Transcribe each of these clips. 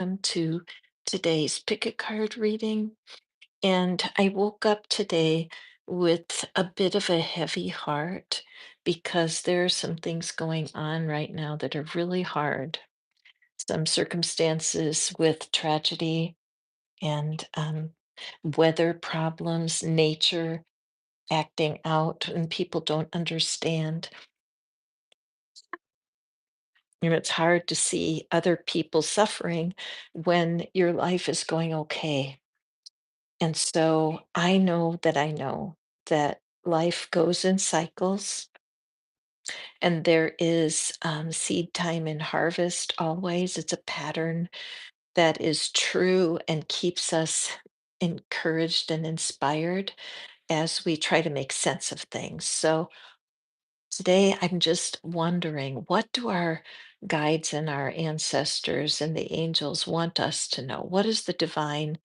welcome to today's pick a card reading. And I woke up today with a bit of a heavy heart because there are some things going on right now that are really hard. Some circumstances with tragedy and weather problems, nature acting out, and people don't understand. And it's hard to see other people suffering when your life is going okay. And so I know that life goes in cycles and there is seed time and harvest always. It's a pattern that is true and keeps us encouraged and inspired as we try to make sense of things. So today, I'm just wondering, what do our guides and our ancestors and the angels want us to know? What does the divine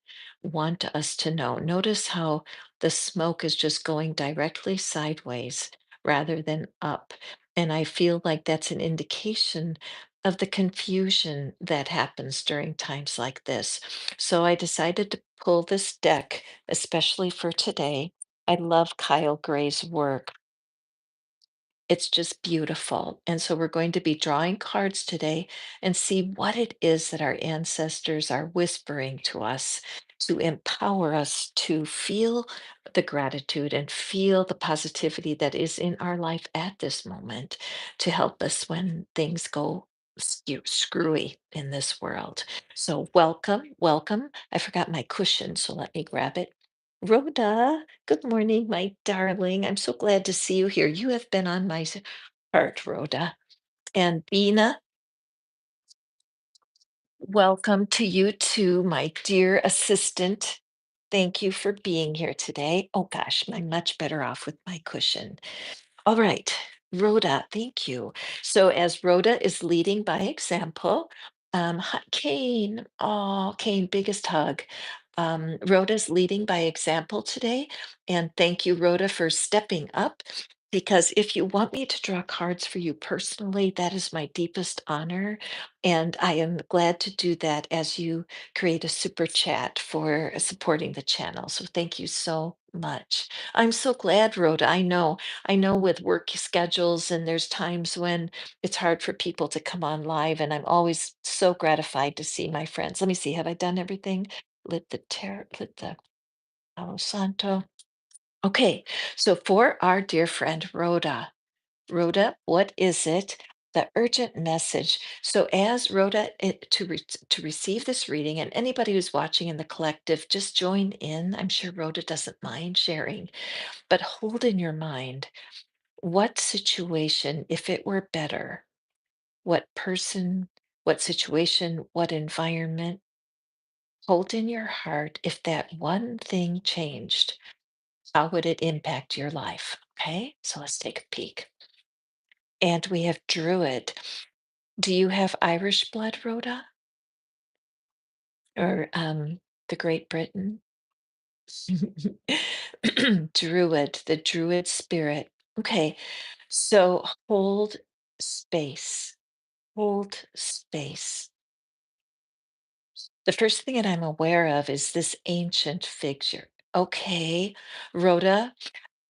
want us to know? Notice how the smoke is just going directly sideways rather than up. And I feel like that's an indication of the confusion that happens during times like this. So I decided to pull this deck, especially for today. I love Kyle Gray's work. It's just beautiful. And so we're going to be drawing cards today and see what it is that our ancestors are whispering to us to empower us to feel the gratitude and feel the positivity that is in our life at this moment to help us when things go screwy in this world. So, welcome, welcome. I forgot my cushion, so let me grab it. Rhoda, good morning, my darling. I'm so glad to see you here. You have been on my heart, Rhoda. And Bina, welcome to you too, my dear assistant. Thank you for being here today. Oh gosh, I'm much better off with my cushion. All right, Rhoda, thank you. So as Rhoda is leading by example, Kane, oh, Kane, biggest hug. Rhoda's leading by example today. And thank you, Rhoda, for stepping up. Because if you want me to draw cards for you personally, that is my deepest honor. And I am glad to do that as you create a super chat for supporting the channel. So thank you so much. I'm so glad, Rhoda. I know with work schedules, and there's times when it's hard for people to come on live, and I'm always so gratified to see my friends. Let me see, have I done everything? Lit the Palo Santo. Okay, so for our dear friend Rhoda, Rhoda, what is it? The urgent message. So as Rhoda, to receive this reading, and anybody who's watching in the collective, just join in. I'm sure Rhoda doesn't mind sharing, but hold in your mind what situation, if it were better, what person, what situation, what environment, hold in your heart if that one thing changed, how would it impact your life? Okay, so let's take a peek. And we have Druid. Do you have Irish blood, Rhoda? Or the Great Britain? Druid, the Druid spirit. Okay, so hold space. Hold space. The first thing that I'm aware of is this ancient figure. Okay, Rhoda.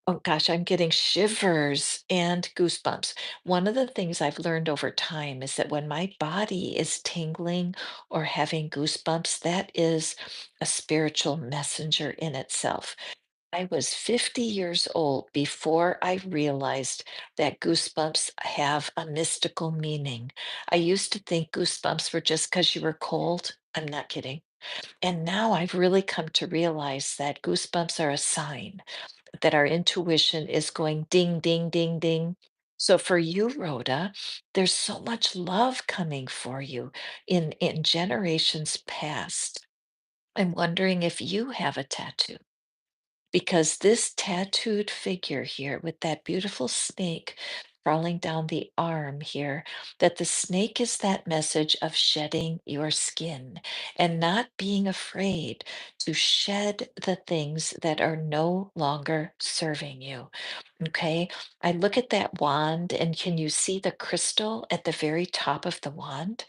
Oh gosh, I'm getting shivers and goosebumps. One of the things I've learned over time is that when my body is tingling or having goosebumps, that is a spiritual messenger in itself. I was 50 years old before I realized that goosebumps have a mystical meaning. I used to think goosebumps were just because you were cold. I'm not kidding. And now I've really come to realize that goosebumps are a sign that our intuition is going ding, ding, ding, ding. So for you, Rhoda, there's so much love coming for you in generations past. I'm wondering if you have a tattoo because this tattooed figure here with that beautiful snake crawling down the arm here, that the snake is that message of shedding your skin and not being afraid to shed the things that are no longer serving you. Okay. I look at that wand, and can you see the crystal at the very top of the wand?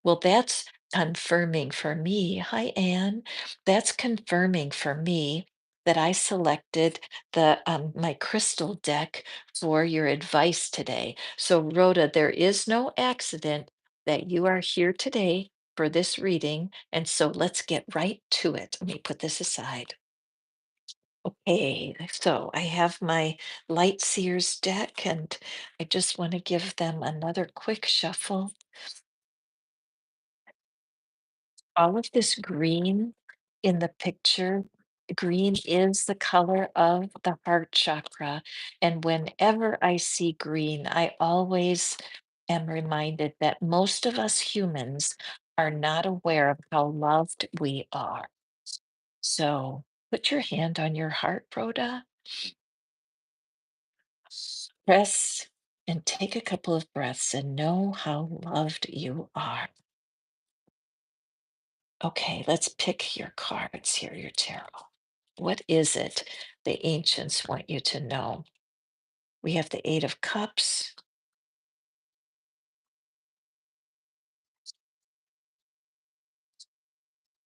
Well, that's confirming for me. Hi, Anne. That's confirming for me that I selected the my crystal deck for your advice today. So, Rhoda, there is no accident that you are here today for this reading, and so let's get right to it. Let me put this aside. Okay, so I have my Light Seers deck, and I just want to give them another quick shuffle. All of this green in the picture, green is the color of the heart chakra. And whenever I see green, I always am reminded that most of us humans are not aware of how loved we are. So put your hand on your heart, Rhoda. Press and take a couple of breaths and know how loved you are. Okay, let's pick your cards here, your tarot. What is it the ancients want you to know? We have the Eight of Cups,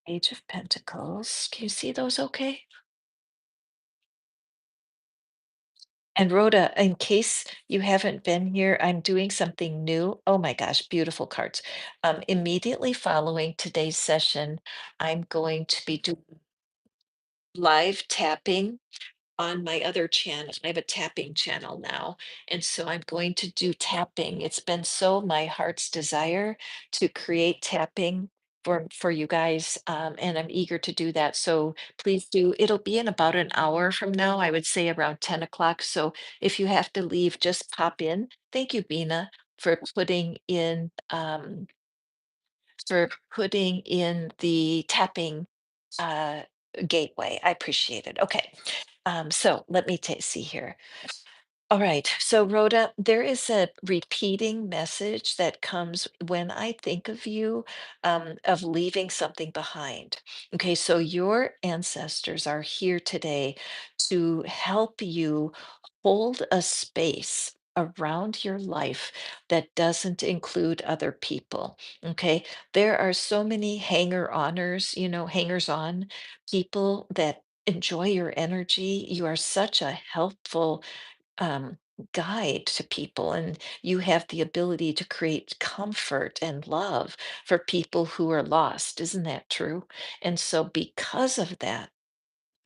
Page of Pentacles. Can you see those okay? And Rhoda, in case you haven't been here, I'm doing something new. Oh my gosh, beautiful cards. Immediately following today's session, I'm going to be doing live tapping on my other channel. I have a tapping channel now. And so I'm going to do tapping. It's been so my heart's desire to create tapping for you guys. And I'm eager to do that. So please do. It'll be in about an hour from now. I would say around 10 o'clock. So if you have to leave, just pop in. Thank you, Bina, for putting in the tapping uh gateway. I appreciate it. Okay. So let me see here. All right. So, Rhoda, there is a repeating message that comes when I think of you, of leaving something behind. Okay. So, your ancestors are here today to help you hold a space around your life that doesn't include other people. Okay. There are so many hangers on people that enjoy your energy. You are such a helpful um, guide to people, and you have the ability to create comfort and love for people who are lost. Isn't that true? And so, because of that,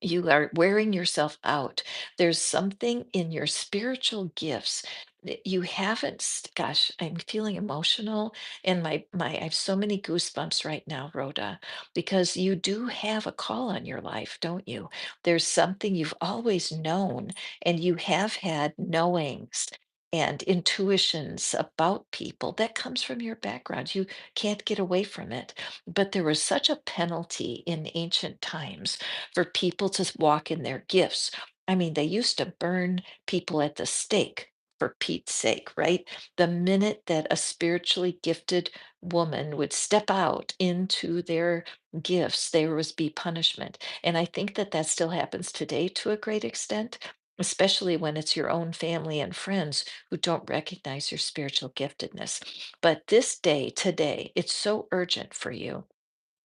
you are wearing yourself out. There's something in your spiritual gifts that you haven't. Gosh, I'm feeling emotional, and I have so many goosebumps right now, Rhoda, because you do have a call on your life, don't you? There's something you've always known, and you have had knowings and intuitions about people that comes from your background. You can't get away from it. But there was such a penalty in ancient times for people to walk in their gifts. I mean, they used to burn people at the stake for Pete's sake, right? The minute that a spiritually gifted woman would step out into their gifts, there was be punishment. And I think that that still happens today to a great extent, especially when it's your own family and friends who don't recognize your spiritual giftedness. But this day, today, it's so urgent for you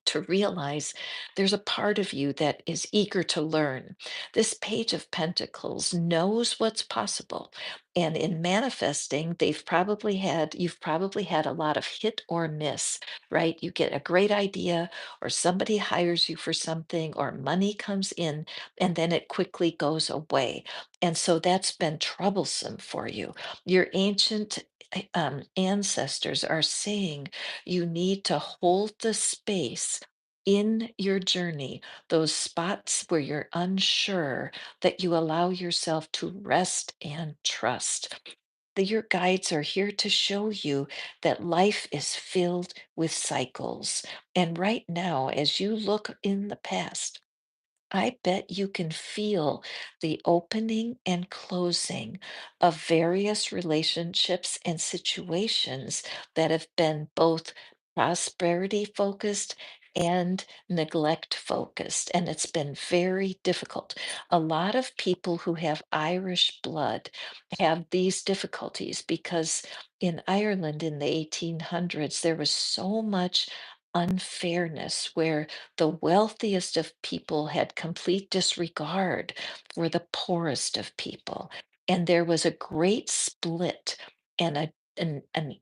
to realize there's a part of you that is eager to learn. This Page of Pentacles knows what's possible. And in manifesting, you've probably had a lot of hit or miss, right? You get a great idea, or somebody hires you for something, or money comes in, and then it quickly goes away. And so that's been troublesome for you. Your ancient ancestors are saying you need to hold the space in your journey, those spots where you're unsure, that you allow yourself to rest and trust. Your guides are here to show you that life is filled with cycles. And right now, as you look in the past, I bet you can feel the opening and closing of various relationships and situations that have been both prosperity focused and neglect focused. And it's been very difficult. A lot of people who have Irish blood have these difficulties because in Ireland in the 1800s, there was so much. unfairness where the wealthiest of people had complete disregard for the poorest of people. And there was a great split and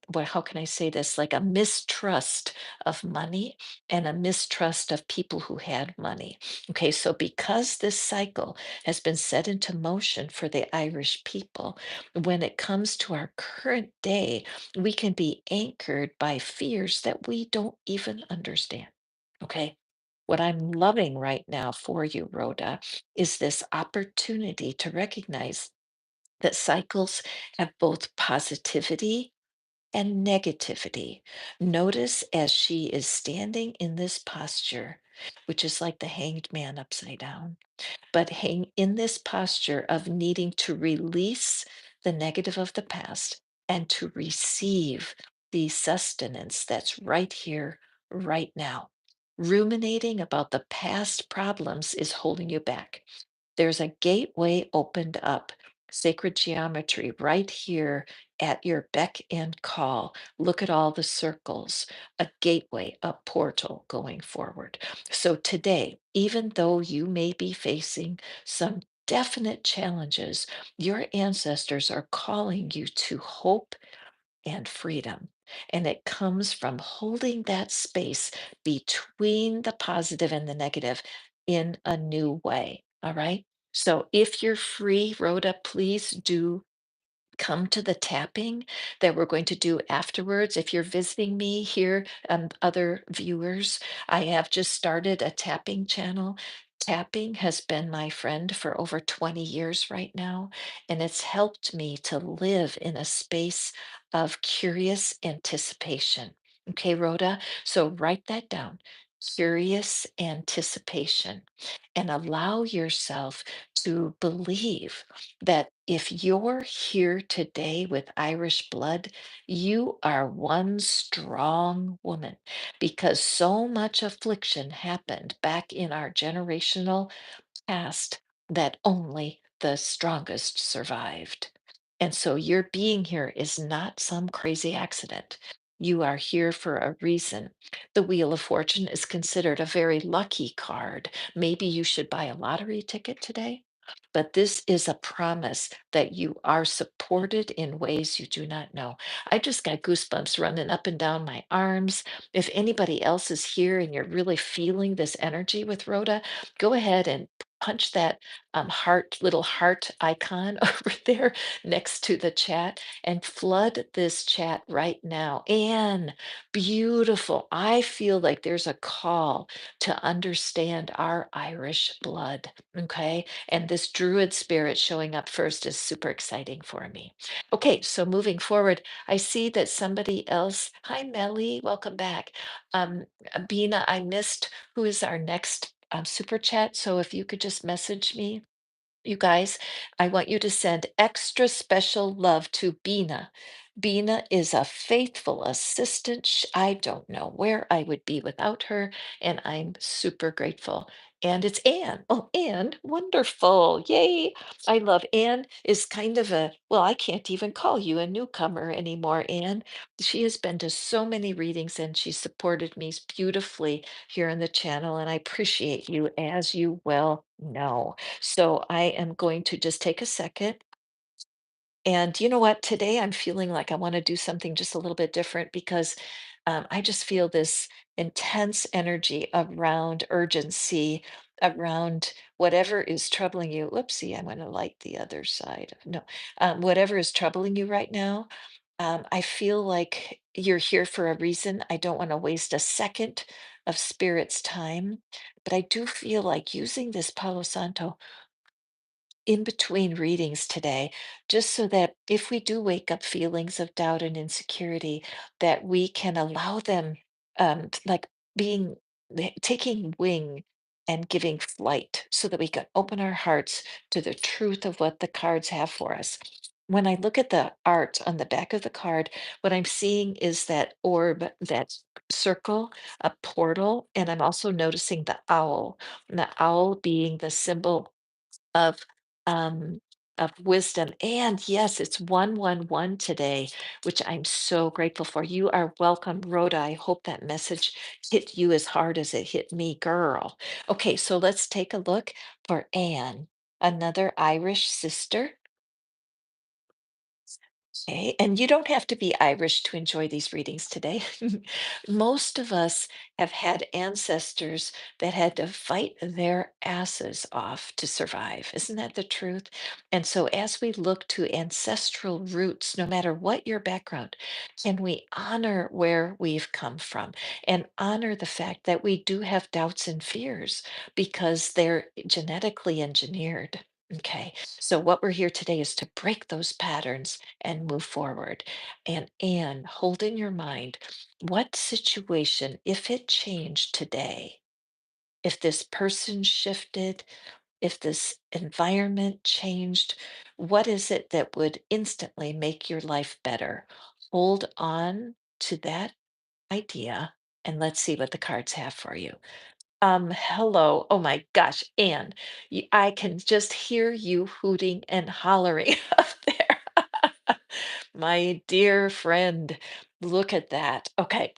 what how can I say this? Like a mistrust of money and a mistrust of people who had money. Okay, so because this cycle has been set into motion for the Irish people, when it comes to our current day, we can be anchored by fears that we don't even understand. Okay. What I'm loving right now for you, Rhoda, is this opportunity to recognize that cycles have both positivity and negativity. Notice as she is standing in this posture, which is like the hanged man upside down, but hang in this posture of needing to release the negative of the past and to receive the sustenance that's right here, right now. Ruminating about the past problems is holding you back. There's a gateway opened up, sacred geometry right here at your beck and call. Look at all the circles, a gateway, a portal going forward. So today, even though you may be facing some definite challenges, your ancestors are calling you to hope and freedom. And it comes from holding that space between the positive and the negative in a new way. All right. So if you're free, Rhoda, please do come to the tapping that we're going to do afterwards. If you're visiting me here, other viewers, I have just started a tapping channel. Tapping has been my friend for over 20 years right now, and it's helped me to live in a space of curious anticipation. Okay, Rhoda? So write that down. Curious anticipation, and allow yourself to believe that if you're here today with Irish blood, you are one strong woman because so much affliction happened back in our generational past that only the strongest survived. And so your being here is not some crazy accident. You are here for a reason. The Wheel of Fortune is considered a very lucky card. Maybe you should buy a lottery ticket today. But this is a promise that you are supported in ways you do not know. I just got goosebumps running up and down my arms. If anybody else is here and you're really feeling this energy with Rhoda, go ahead and punch that little heart icon over there next to the chat and flood this chat right now. Anne, beautiful. I feel like there's a call to understand our Irish blood. Okay. And this druid spirit showing up first is super exciting for me. Okay. So moving forward, I see that somebody else. Hi, Melly. Welcome back. Bina, I missed who is our next super chat. So if you could just message me, you guys, I want you to send extra special love to Bina. Bina is a faithful assistant. I don't know where I would be without her, and I'm super grateful. And it's Anne. Oh, Anne, wonderful. Yay. I love Anne is kind of well, I can't even call you a newcomer anymore, Anne. She has been to so many readings and she supported me beautifully here on the channel, and I appreciate you as you well know. So I am going to just take a second. And you know what? Today I'm feeling like I want to do something just a little bit different because I just feel this intense energy around urgency, around whatever is troubling you. Whoopsie, I'm going to light the other side. No, whatever is troubling you right now. I feel like you're here for a reason. I don't want to waste a second of spirit's time, but I do feel like using this Palo Santo in between readings today, just so that if we do wake up feelings of doubt and insecurity, that we can allow them, like being taking wing and giving flight, so that we can open our hearts to the truth of what the cards have for us. When I look at the art on the back of the card, what I'm seeing is that orb, that circle, a portal, and I'm also noticing the owl, and the owl being the symbol of of wisdom. And yes, it's 111 today, which I'm so grateful for. You are welcome, Rhoda. I hope that message hit you as hard as it hit me, girl. Okay, so let's take a look for Anne, another Irish sister. Okay, and you don't have to be Irish to enjoy these readings today. Most of us have had ancestors that had to fight their asses off to survive. Isn't that the truth? And so, as we look to ancestral roots, no matter what your background, can we honor where we've come from and honor the fact that we do have doubts and fears because they're genetically engineered? Okay, so what we're here today is to break those patterns and move forward. And hold in your mind what situation, if it changed today, if this person shifted, if this environment changed, what is it that would instantly make your life better? Hold on to that idea and let's see what the cards have for you. Hello. Oh my gosh, Anne, I can just hear you hooting and hollering up there. My dear friend, look at that. Okay,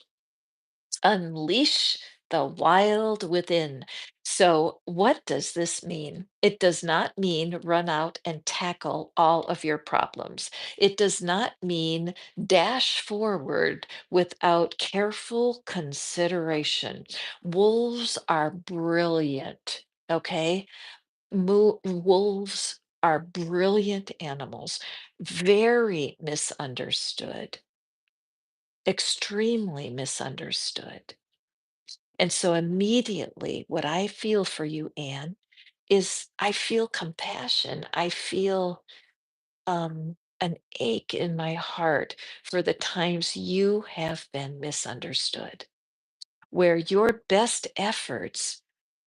unleash the wild within. So, what does this mean? It does not mean run out and tackle all of your problems. It does not mean dash forward without careful consideration. Wolves are brilliant, okay? Wolves are brilliant animals, very misunderstood, extremely misunderstood. And so immediately, what I feel for you, Anne, is I feel compassion. I feel an ache in my heart for the times you have been misunderstood, where your best efforts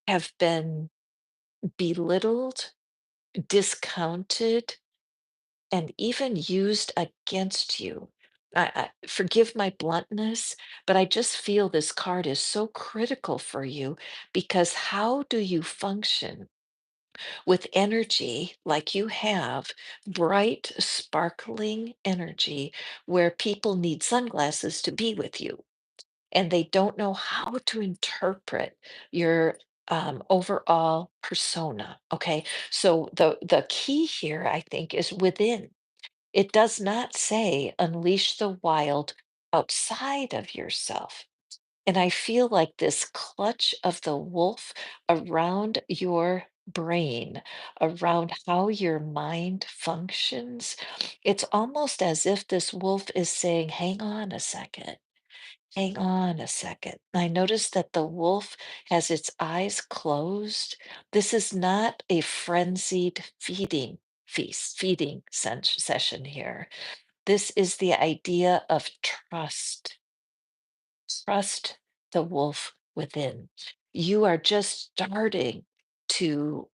have been belittled, discounted, and even used against you. Forgive my bluntness, but I just feel this card is so critical for you because how do you function with energy like you have, bright, sparkling energy, where people need sunglasses to be with you and they don't know how to interpret your overall persona? Okay, so the key here, I think, is within. It does not say unleash the wild outside of yourself. And I feel like this clutch of the wolf around your brain, around how your mind functions, it's almost as if this wolf is saying, hang on a second. Hang on a second. I notice that the wolf has its eyes closed. This is not a frenzied feeding session here. This is the idea of trust. Trust the wolf within. You are just starting to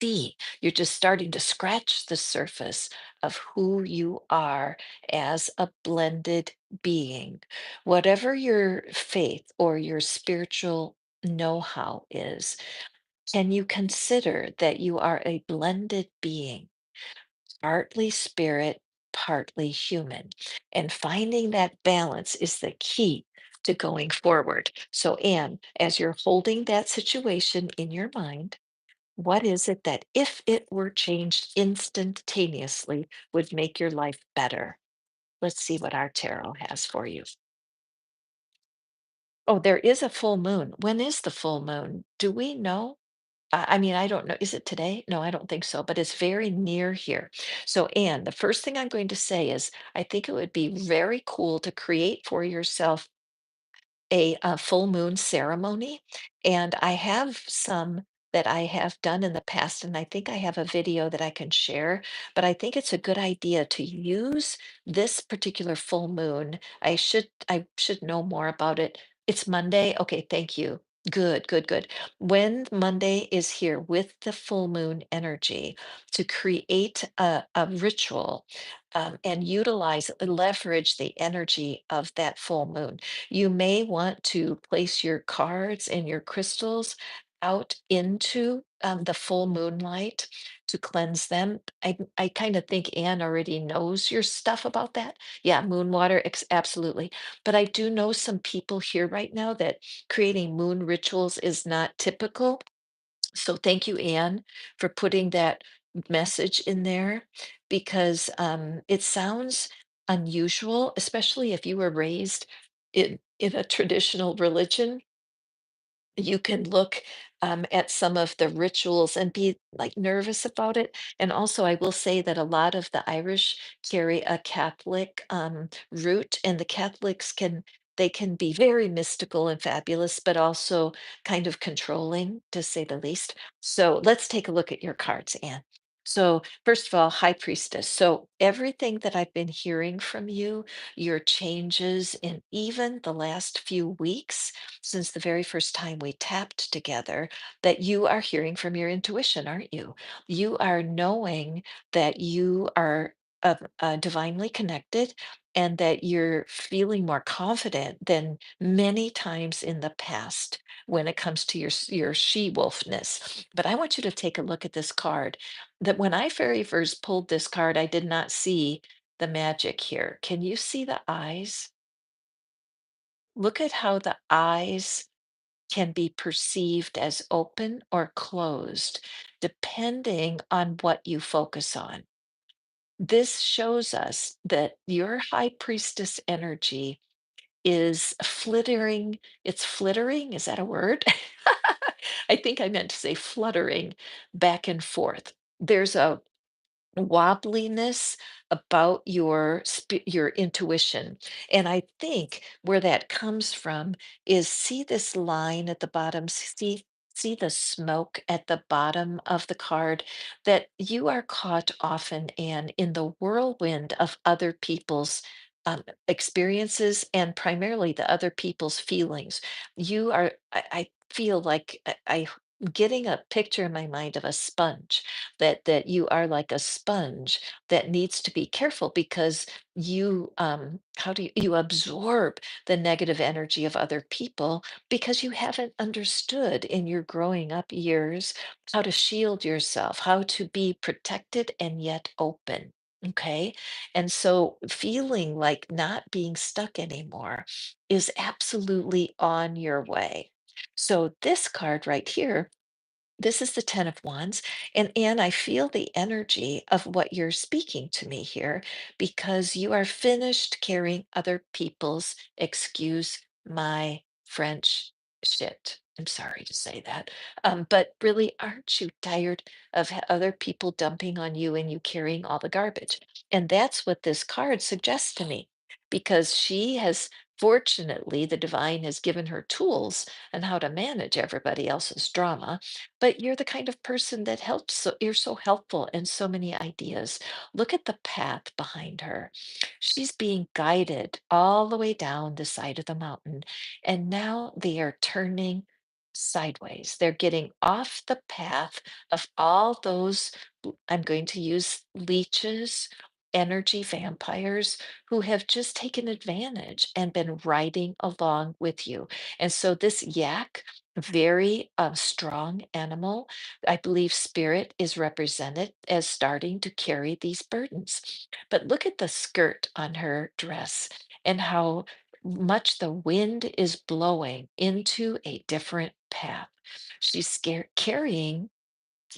see, you're just starting to scratch the surface of who you are as a blended being. Whatever your faith or your spiritual know how is, can you consider that you are a blended being? Partly spirit, partly human. And finding that balance is the key to going forward. So, Anne, as you're holding that situation in your mind, what is it that, if it were changed instantaneously, would make your life better? Let's see what our tarot has for you. Oh, there is a full moon. When is the full moon? Do we know? I mean, I don't know. Is it today? No, I don't think so, but it's very near here. So, Anne, the first thing I'm going to say is I think it would be very cool to create for yourself a full moon ceremony. And I have some that I have done in the past, and I think I have a video that I can share. But I think it's a good idea to use this particular full moon. I should know more about it. It's Monday. Okay, thank you. Good, good, good. When Monday is here with the full moon energy to create a ritual and leverage the energy of that full moon. You may want to place your cards and your crystals out into the full moonlight to cleanse them. I kind of think Anne already knows your stuff about that. Yeah, moon water, absolutely. But I do know some people here right now that creating moon rituals is not typical. So thank you, Anne, for putting that message in there because it sounds unusual, especially if you were raised in a traditional religion. You can look at some of the rituals and be like nervous about it. And also, I will say that a lot of the Irish carry a Catholic root, and the Catholics can they can be very mystical and fabulous, but also kind of controlling, to say the least. So let's take a look at your cards, Anne. So first of all, High Priestess. So everything that I've been hearing from you, your changes in even the last few weeks since the very first time we tapped together, that you are hearing from your intuition, aren't you? You are knowing that you are divinely connected and that you're feeling more confident than many times in the past when it comes to your she wolfness. But I want you to take a look at this card. That when I very first pulled this card, I did not see the magic here. Can you see the eyes? Look at how the eyes can be perceived as open or closed, depending on what you focus on. This shows us that your high priestess energy is flittering. It's flittering. Is that a word? I think I meant to say fluttering back and forth. There's a wobbliness about your intuition, and I think where that comes from is, see this line at the bottom, see the smoke at the bottom of the card, that you are caught often in the whirlwind of other people's experiences, and primarily the other people's feelings. You are I feel like getting a picture in my mind of a sponge, that you are like a sponge that needs to be careful because you how do you absorb the negative energy of other people because you haven't understood in your growing up years how to shield yourself, how to be protected and yet open. Okay. And so feeling like not being stuck anymore is absolutely on your way. So this card right here, this is the 10 of Wands. And Anne, I feel the energy of what you're speaking to me here because you are finished carrying other people's, excuse my French, shit. I'm sorry to say that. But really, aren't you tired of other people dumping on you and you carrying all the garbage? And that's what this card suggests to me because she has, fortunately, the divine has given her tools on how to manage everybody else's drama, but you're the kind of person that helps. So you're so helpful and so many ideas. Look at the path behind her. She's being guided all the way down the side of the mountain. And now they are turning sideways. They're getting off the path of all those, I'm going to use leeches, energy vampires who have just taken advantage and been riding along with you. And so this yak, very strong animal. I believe spirit is represented as starting to carry these burdens. But look at the skirt on her dress and how much the wind is blowing into a different path. She's carrying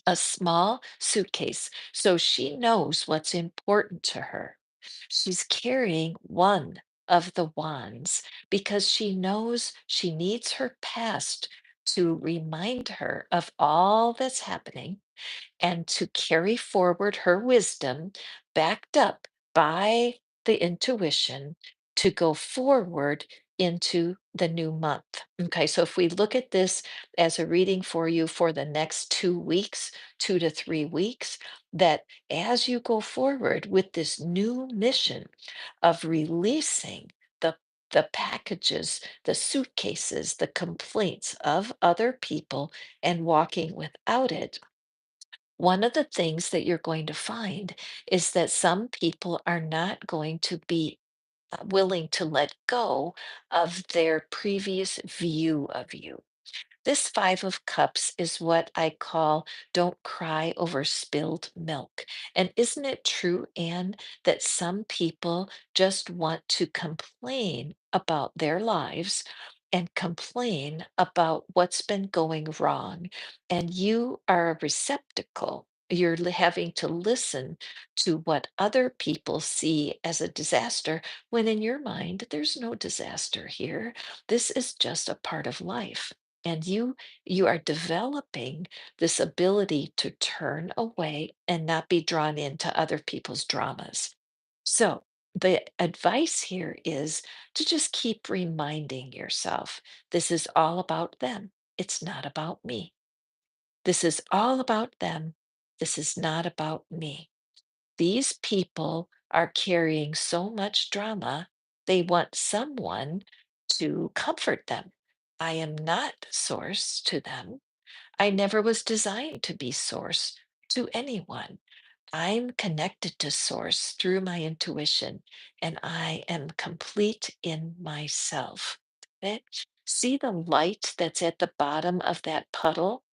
a small suitcase, so she knows what's important to her. She's carrying one of the wands because she knows she needs her past to remind her of all that's happening and to carry forward her wisdom backed up by the intuition to go forward into the new month. Okay, so if we look at this as a reading for you for the next 2 weeks, 2 to 3 weeks, that as you go forward with this new mission of releasing the the packages, the suitcases, the complaints of other people and walking without it, one of the things that you're going to find is that some people are not going to be willing to let go of their previous view of you. This Five of Cups is what I call don't cry over spilled milk. And isn't it true, Anne, that some people just want to complain about their lives and complain about what's been going wrong? And you are a receptacle. You're having to listen to what other people see as a disaster, when in your mind, there's no disaster here. This is just a part of life. And you are developing this ability to turn away and not be drawn into other people's dramas. So the advice here is to just keep reminding yourself this is all about them. It's not about me. This is all about them. This is not about me. These people are carrying so much drama, they want someone to comfort them. I am not source to them. I never was designed to be source to anyone. I'm connected to source through my intuition, and I am complete in myself. Okay? See the light that's at the bottom of that puddle?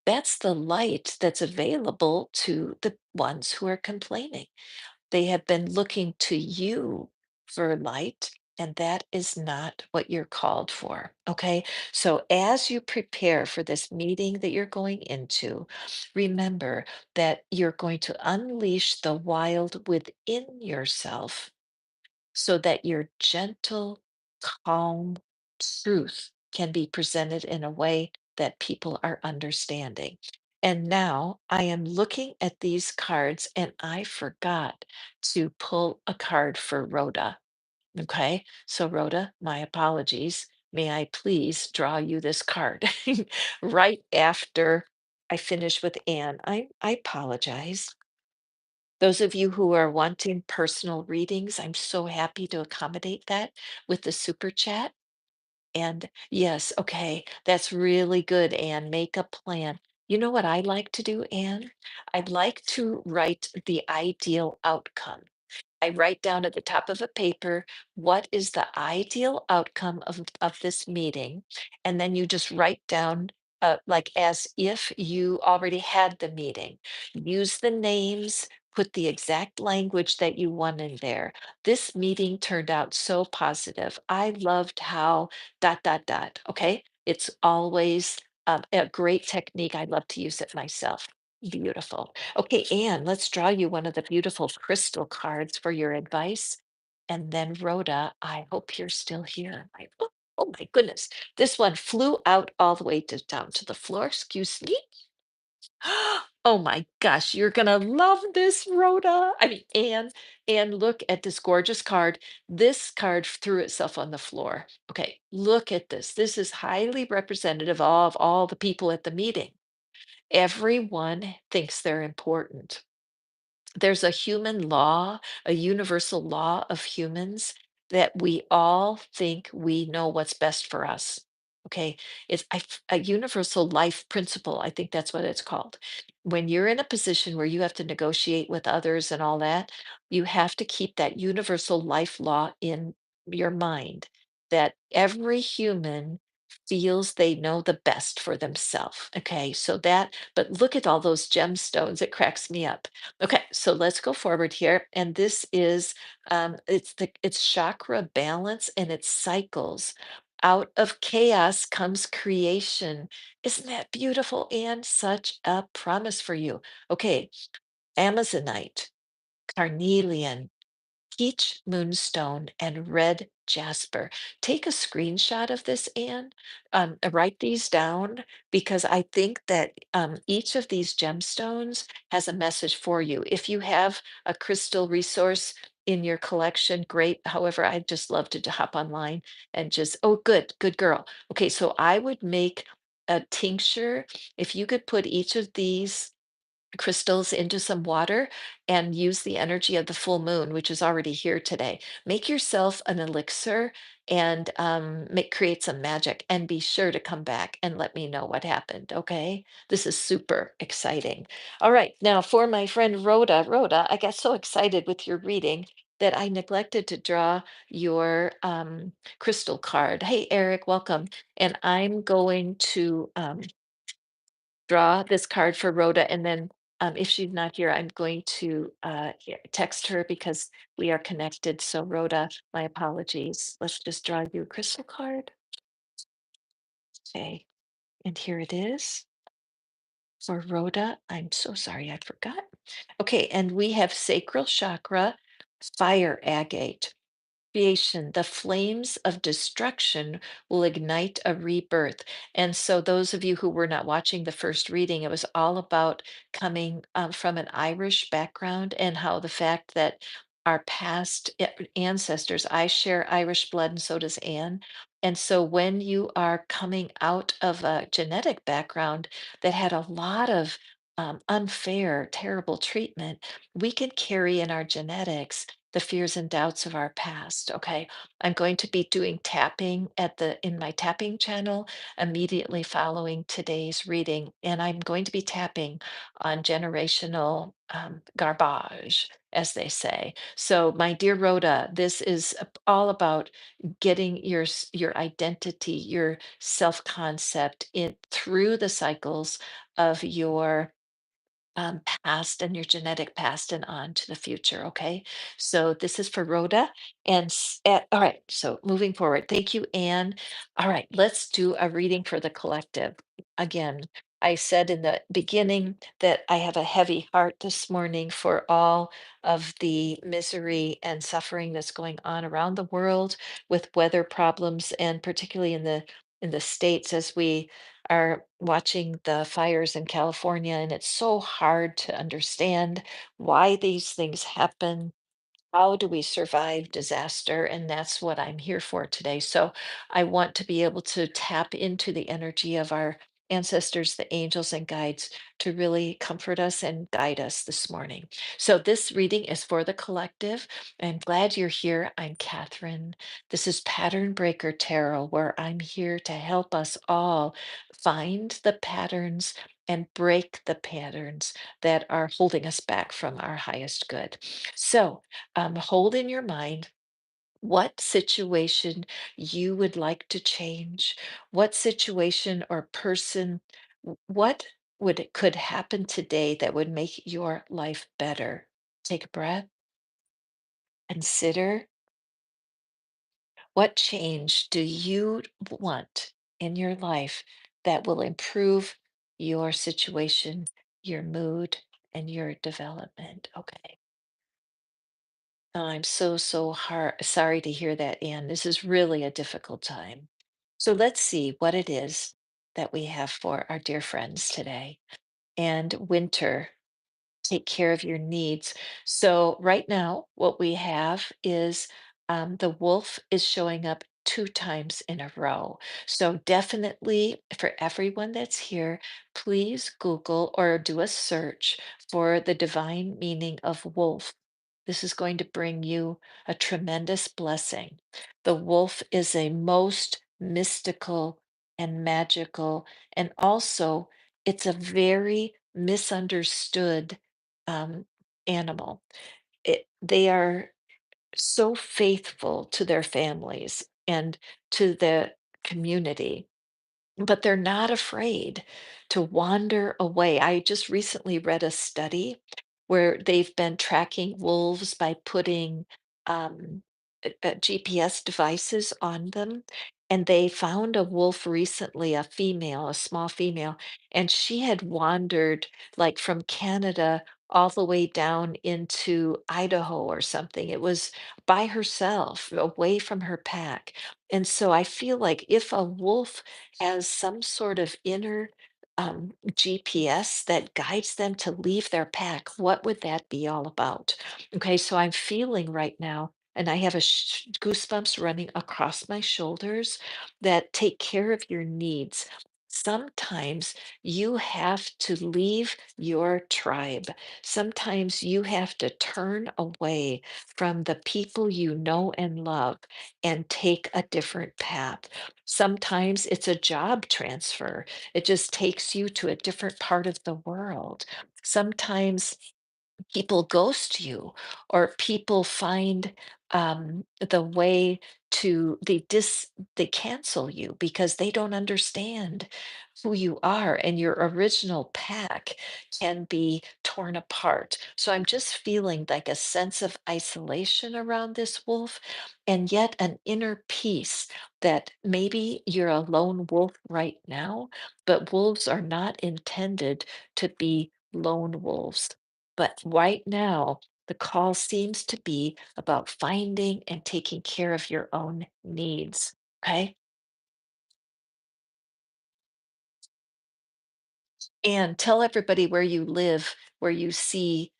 That's the light that's available to the ones who are complaining. They have been looking to you for light, and that is not what you're called for. Okay. So, as you prepare for this meeting that you're going into, remember that you're going to unleash the wild within yourself so that your gentle, calm truth can be presented in a way that people are understanding. And now I am looking at these cards and I forgot to pull a card for Rhoda. Okay. So, Rhoda, my apologies. May I please draw you this card right after I finish with Anne? I apologize. Those of you who are wanting personal readings, I'm so happy to accommodate that with the super chat. And yes, okay, that's really good, Anne. Make a plan. You know what I like to do, Anne? I'd like to write the ideal outcome. I write down at the top of a paper what is the ideal outcome of this meeting, and then you just write down like as if you already had the meeting. Use the names, put the exact language that you want in there. This meeting turned out so positive. I loved how dot dot dot. Okay, it's always a great technique. I love to use it myself. Beautiful. Okay, Anne, let's draw you one of the beautiful crystal cards for your advice. And then Rhoda, I hope you're still here. Oh my goodness. This one flew out all the way down to the floor. Excuse me. Oh my gosh, you're gonna love this, Rhoda. I mean, Anne, look at this gorgeous card. This card threw itself on the floor. Okay, look at this. This is highly representative of all the people at the meeting. Everyone thinks they're important. There's a human law, a universal law of humans that we all think we know what's best for us. Okay. A universal life principle. I think that's what it's called. When you're in a position where you have to negotiate with others and all that, you have to keep that universal life law in your mind that every human feels they know the best for themselves. Okay. So that, but look at all those gemstones. It cracks me up. Okay, so let's go forward here. And this is it's chakra balance and it's cycles. Out of chaos comes creation. Isn't that beautiful? And such a promise for you. Okay, Amazonite, carnelian, peach moonstone, and red jasper. Take a screenshot of this, Anne. Write these down because I think that each of these gemstones has a message for you. If you have a crystal resource in your collection, great. However, I'd just love to hop online and just, oh, good girl. Okay, so I would make a tincture. If you could put each of these crystals into some water and use the energy of the full moon, which is already here today. Make yourself an elixir and create some magic and be sure to come back and let me know what happened. Okay. This is super exciting. All right. Now, for my friend Rhoda, I got so excited with your reading. that I neglected to draw your crystal card. Hey, Eric, welcome. And I'm going to draw this card for Rhoda, and then if she's not here, I'm going to text her because we are connected. So, Rhoda, my apologies. Let's just draw you a crystal card. Okay, and here it is for Rhoda. I'm so sorry, I forgot. Okay, and we have sacral chakra, fire agate. Creation, the flames of destruction will ignite a rebirth. And so, those of you who were not watching the first reading, it was all about coming from an Irish background and how the fact that our past ancestors, I share Irish blood, and so does Anne. And so, when you are coming out of a genetic background that had a lot of unfair, terrible treatment, we can carry in our genetics the fears and doubts of our past. Okay. I'm going to be doing tapping in my tapping channel immediately following today's reading. And I'm going to be tapping on generational garbage, as they say. So, my dear Rhoda, this is all about getting your identity, your self-concept in through the cycles of your past and your genetic past and on to the future. Okay. So this is for Rhoda. All right. So moving forward. Thank you, Anne. All right. Let's do a reading for the collective. Again, I said in the beginning that I have a heavy heart this morning for all of the misery and suffering that's going on around the world with weather problems, and particularly in the states as we are watching the fires in California, and it's so hard to understand why these things happen. How do we survive disaster? And that's what I'm here for today. So I want to be able to tap into the energy of our ancestors, the angels and guides, to really comfort us and guide us this morning. So this reading is for the collective. I'm glad you're here. I'm Catherine. This is Pattern Breaker Tarot, where I'm here to help us all find the patterns and break the patterns that are holding us back from our highest good. So, hold in your mind what situation you would like to change, what situation or person, what could happen today that would make your life better. Take a breath, consider what change do you want in your life that will improve your situation, your mood, and your development. Okay. Oh, I'm so sorry to hear that, Anne. This is really a difficult time. So let's see what it is that we have for our dear friends today. And winter, take care of your needs. So right now, what we have is the wolf is showing up 2 times in a row. So definitely for everyone that's here, please Google or do a search for the divine meaning of wolf. This is going to bring you a tremendous blessing. The wolf is a most mystical and magical, and also it's a very misunderstood um, animal. They are so faithful to their families and to the community, but they're not afraid to wander away. I just recently read a study where they've been tracking wolves by putting GPS devices on them. And they found a wolf recently, a female, a small female, and she had wandered like from Canada all the way down into Idaho or something. It was by herself, away from her pack. And so I feel like if a wolf has some sort of inner GPS that guides them to leave their pack, what would that be all about? Okay, so I'm feeling right now, and I have goosebumps running across my shoulders that take care of your needs. Sometimes you have to leave your tribe. Sometimes you have to turn away from the people you know and love and take a different path. Sometimes it's a job transfer. It just takes you to a different part of the world. Sometimes people ghost you, or people find the way to they cancel you because they don't understand who you are, and your original pack can be torn apart. So I'm just feeling like a sense of isolation around this wolf, and yet an inner peace that maybe you're a lone wolf right now, but wolves are not intended to be lone wolves. But right now, the call seems to be about finding and taking care of your own needs. Okay. And tell everybody where you live, where you see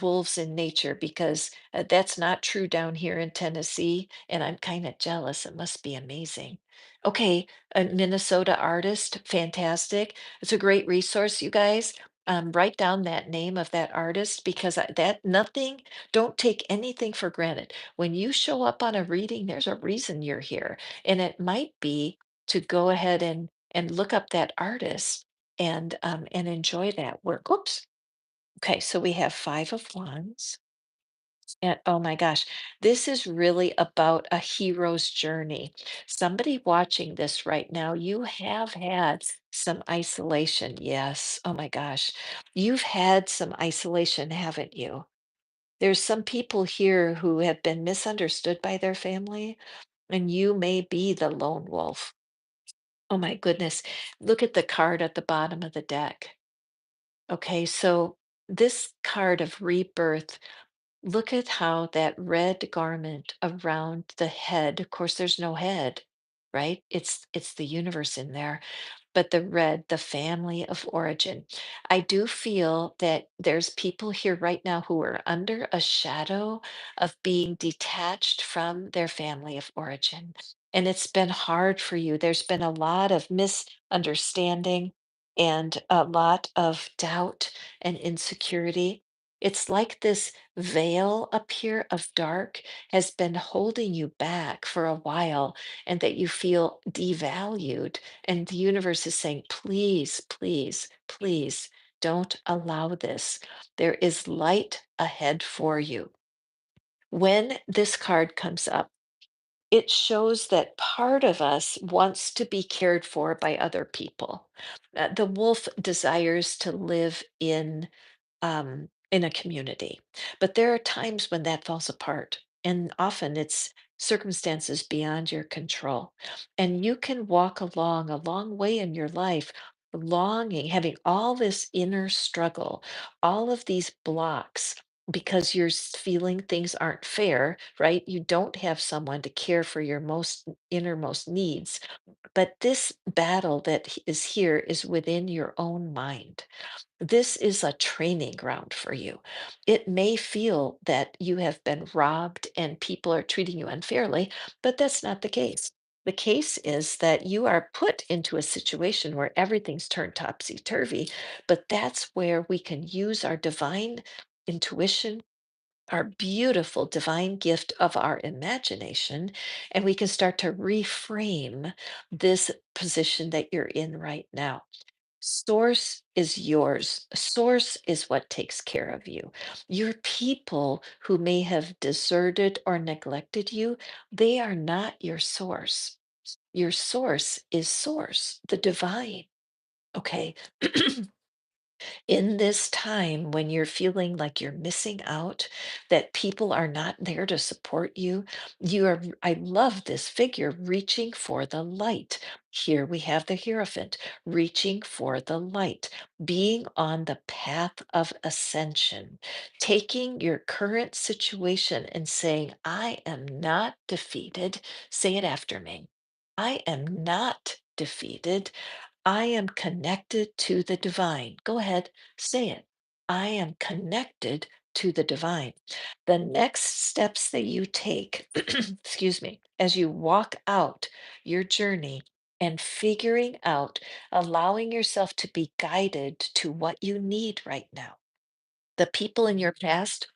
wolves in nature, because that's not true down here in Tennessee. And I'm kind of jealous. It must be amazing. Okay, a Minnesota artist, fantastic. It's a great resource, you guys. Write down that name of that artist, because that nothing, don't take anything for granted. When you show up on a reading, there's a reason you're here. And it might be to go ahead and look up that artist and enjoy that work. Oops. Okay, so we have 5 of Wands. And oh my gosh, this is really about a hero's journey. Somebody watching this right now, you have had some isolation. Yes. Oh my gosh. You've had some isolation, haven't you? There's some people here who have been misunderstood by their family, and you may be the lone wolf. Oh my goodness. Look at the card at the bottom of the deck. Okay, so this card of rebirth, look at how that red garment around the head, of course, there's no head, right? It's the universe in there, but the red, the family of origin. I do feel that there's people here right now who are under a shadow of being detached from their family of origin. And it's been hard for you. There's been a lot of misunderstanding and a lot of doubt and insecurity. It's like this veil up here of dark has been holding you back for a while, and that you feel devalued, and the universe is saying, please, please, please don't allow this. There is light ahead for you. When this card comes up, it shows that part of us wants to be cared for by other people. The wolf desires to live in a community. But there are times when that falls apart, and often it's circumstances beyond your control. And you can walk along a long way in your life, longing, having all this inner struggle, all of these blocks. Because you're feeling things aren't fair, right? You don't have someone to care for your most innermost needs. But this battle that is here is within your own mind. This is a training ground for you. It may feel that you have been robbed and people are treating you unfairly, but that's not the case. The case is that you are put into a situation where everything's turned topsy turvy, but that's where we can use our divine intuition, our beautiful divine gift of our imagination, and we can start to reframe this position that you're in right now. Source is yours. Source is what takes care of you. Your people who may have deserted or neglected you, they are not your source. Your source is source, the divine. Okay. In this time when you're feeling like you're missing out, that people are not there to support you, you are, I love this figure reaching for the light. Here we have the Hierophant reaching for the light, being on the path of ascension, taking your current situation and saying, I am not defeated. Say it after me. I am not defeated. I am connected to the divine. Go ahead, say it. I am connected to the divine. The next steps that you take, excuse me, as you walk out your journey and figuring out, allowing yourself to be guided to what you need right now. The people in your past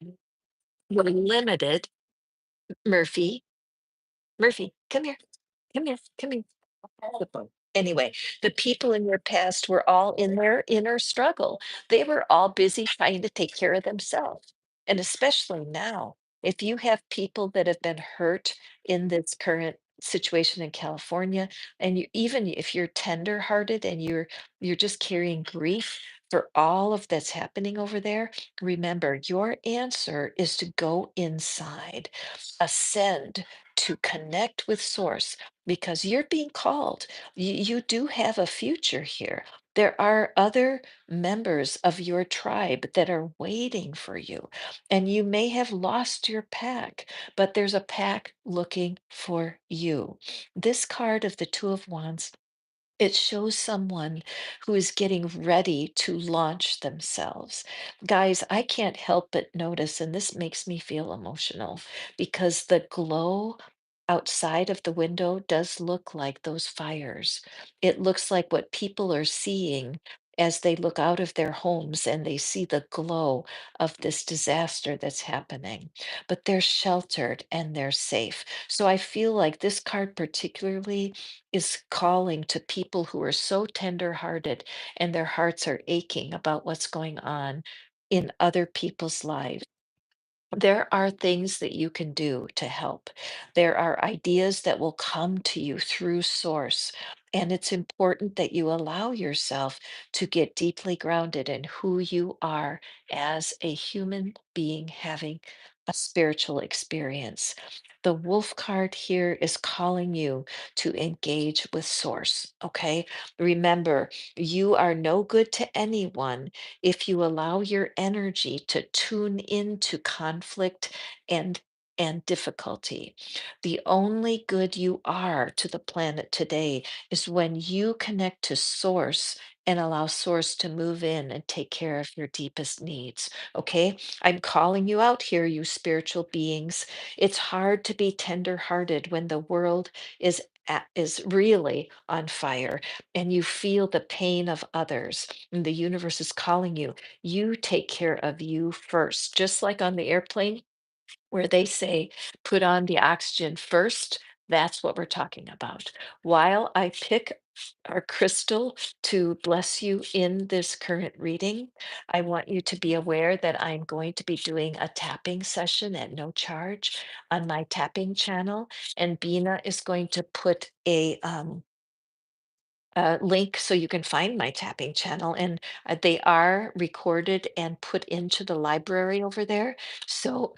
were limited. Murphy, Murphy, come here, come here, come here. Good boy. Anyway, the people in your past were all in their inner struggle. They were all busy trying to take care of themselves. And especially now, if you have people that have been hurt in this current situation in California, and you, even if you're tender-hearted and you're just carrying grief for all of that's happening over there, remember your answer is to go inside, ascend, to connect with source because you're being called. You do have a future here. There are other members of your tribe that are waiting for you. And you may have lost your pack, but there's a pack looking for you. This card of the Two of Wands, it shows someone who is getting ready to launch themselves. Guys, I can't help but notice, and this makes me feel emotional because the glow outside of the window does look like those fires. It looks like what people are seeing as they look out of their homes and they see the glow of this disaster that's happening. But they're sheltered and they're safe. So I feel like this card, particularly, is calling to people who are so tender-hearted and their hearts are aching about what's going on in other people's lives. There are things that you can do to help. There are ideas that will come to you through source. And it's important that you allow yourself to get deeply grounded in who you are as a human being having a spiritual experience. The wolf card here is calling you to engage with source. Okay. Remember, you are no good to anyone if you allow your energy to tune into conflict and difficulty. The only good you are to the planet today is when you connect to source and allow source to move in and take care of your deepest needs. Okay? I'm calling you out here, you spiritual beings. It's hard to be tender-hearted when the world is really on fire and you feel the pain of others and the universe is calling you. You take care of you first, just like on the airplane where they say, put on the oxygen first. That's what we're talking about. While I pick our crystal to bless you in this current reading, I want you to be aware that I'm going to be doing a tapping session at no charge on my tapping channel. And Bina is going to put a link so you can find my tapping channel. And they are recorded and put into the library over there. So,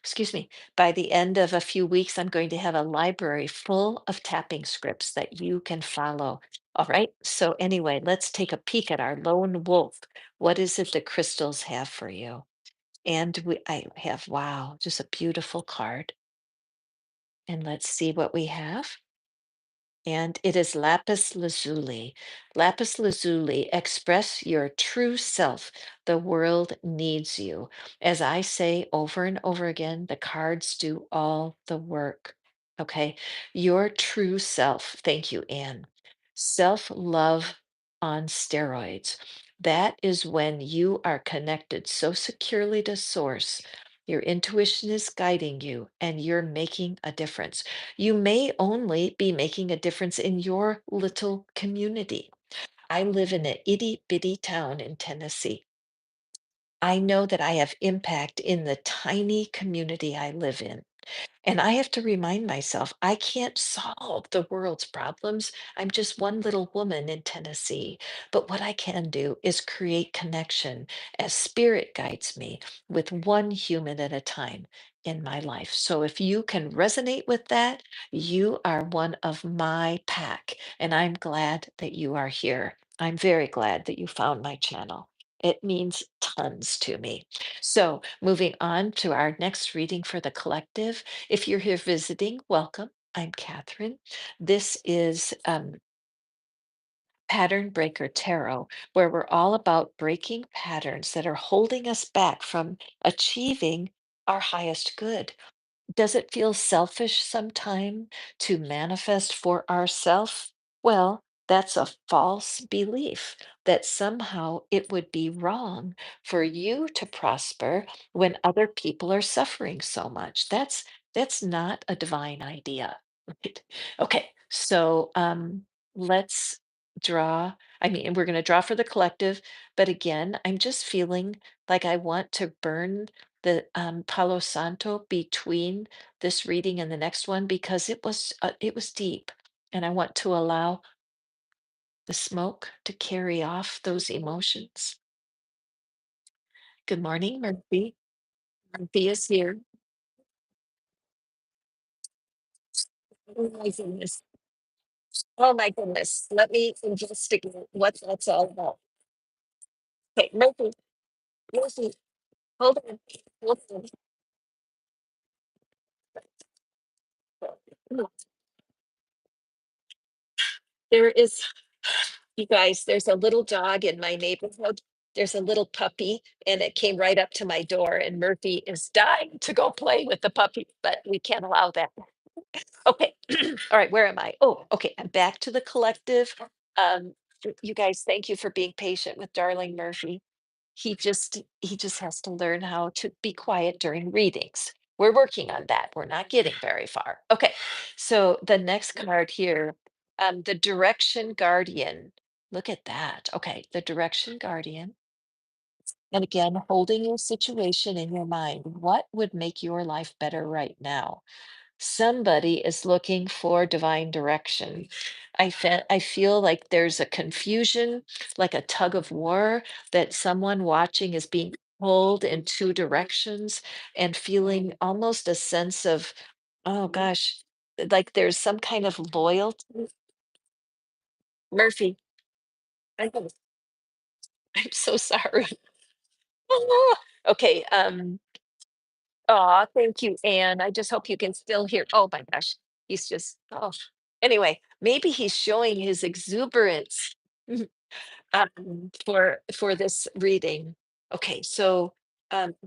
excuse me, by the end of a few weeks, I'm going to have a library full of tapping scripts that you can follow. All right. So, anyway, let's take a peek at our lone wolf. What is it the crystals have for you? And I have, wow, just a beautiful card. And let's see what we have. And it is lapis lazuli. Lapis lazuli, express your true self. The world needs you. As I say over and over again, the cards do all the work. Okay. Your true self. Thank you, Anne. Self love on steroids. That is when you are connected so securely to source. Your intuition is guiding you and you're making a difference. You may only be making a difference in your little community. I live in an itty bitty town in Tennessee. I know that I have impact in the tiny community I live in. And I have to remind myself, I can't solve the world's problems. I'm just one little woman in Tennessee. But what I can do is create connection as spirit guides me with one human at a time in my life. So if you can resonate with that, you are one of my pack. And I'm glad that you are here. I'm very glad that you found my channel. It means tons to me. So, moving on to our next reading for the collective. If you're here visiting, welcome. I'm Catherine. This is Pattern Breaker Tarot, where we're all about breaking patterns that are holding us back from achieving our highest good. Does it feel selfish sometime to manifest for ourself? Well, that's a false belief that somehow it would be wrong for you to prosper when other people are suffering so much. That's not a divine idea. Right? Okay, so let's draw. I mean, we're going to draw for the collective, but again, I'm just feeling like I want to burn the Palo Santo between this reading and the next one because it was deep, and I want to allow the smoke to carry off those emotions. Good morning, Murphy. Murphy is here. Oh my goodness. Oh my goodness. Let me investigate what that's all about. Okay, Murphy, Murphy, hold on. Hold on. There is, you guys, there's a little dog in my neighborhood. There's a little puppy, and it came right up to my door, and Murphy is dying to go play with the puppy, but we can't allow that. Okay. All right, where am I? Oh, okay. I'm back to the collective. You guys, thank you for being patient with darling Murphy. He just has to learn how to be quiet during readings. We're working on that. We're not getting very far. Okay. So the next card here, the direction guardian. Look at that. Okay, the direction guardian. And again, holding your situation in your mind. What would make your life better right now? Somebody is looking for divine direction. I feel like there's a confusion, like a tug of war, that someone watching is being pulled in two directions and feeling almost a sense of, oh gosh, like there's some kind of loyalty. Murphy, I'm, I'm so sorry. Okay, aw, thank you, Anne. I just hope you can still hear. Oh my gosh, he's just, oh. Anyway, maybe he's showing his exuberance for this reading. Okay, so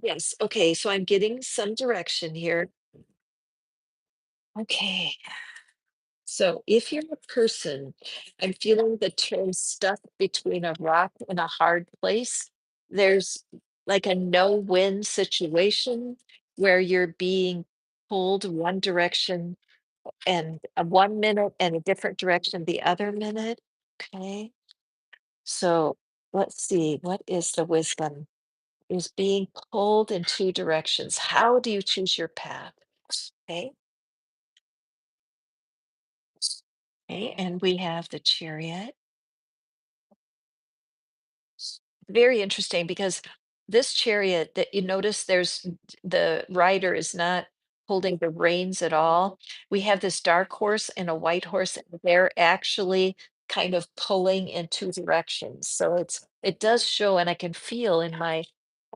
yes, okay, so I'm getting some direction here. Okay, so if you're a person, I'm feeling the term stuck between a rock and a hard place. There's like a no-win situation where you're being pulled one direction and 1 minute and a different direction the other minute. Okay. So let's see, what is the wisdom? Is being pulled in two directions. How do you choose your path? Okay. Okay. And we have the chariot. Very interesting because this chariot that you notice the rider is not holding the reins at all. We have this dark horse and a white horse, and they're actually kind of pulling in two directions. So it does show, and I can feel in my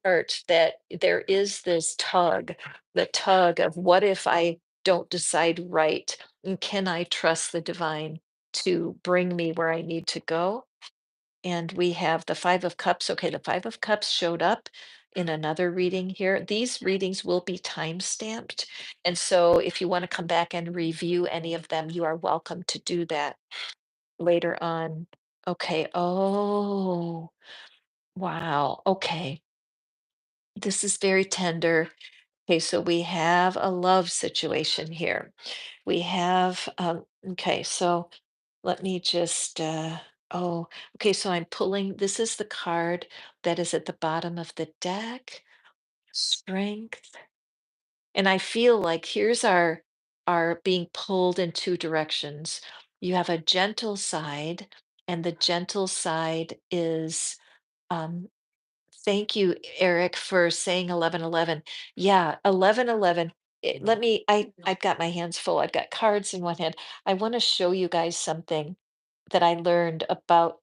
heart that there is this tug, the tug of what if I don't decide right? And can I trust the divine to bring me where I need to go? And we have the Five of Cups. Okay, the Five of Cups showed up in another reading here. These readings will be time stamped. And so if you want to come back and review any of them, you are welcome to do that later on. Okay. Oh, wow. Okay. This is very tender. Okay, so we have a love situation here. We have, okay, so let me just, oh, okay, so I'm pulling, this is the card that is at the bottom of the deck, strength. And I feel like here's our being pulled in two directions. You have a gentle side, and the gentle side is um, thank you, Eric, for saying 11:11. Yeah, 11:11. Let me, I've got my hands full. I've got cards in one hand. I want to show you guys something that I learned about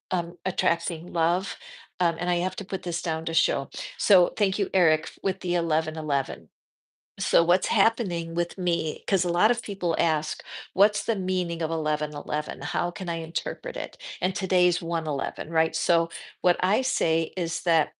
attracting love. And I have to put this down to show. So thank you, Eric, with the 11:11. So what's happening with me? Because a lot of people ask, what's the meaning of 11:11? How can I interpret it? And today's 111, right? So what I say is that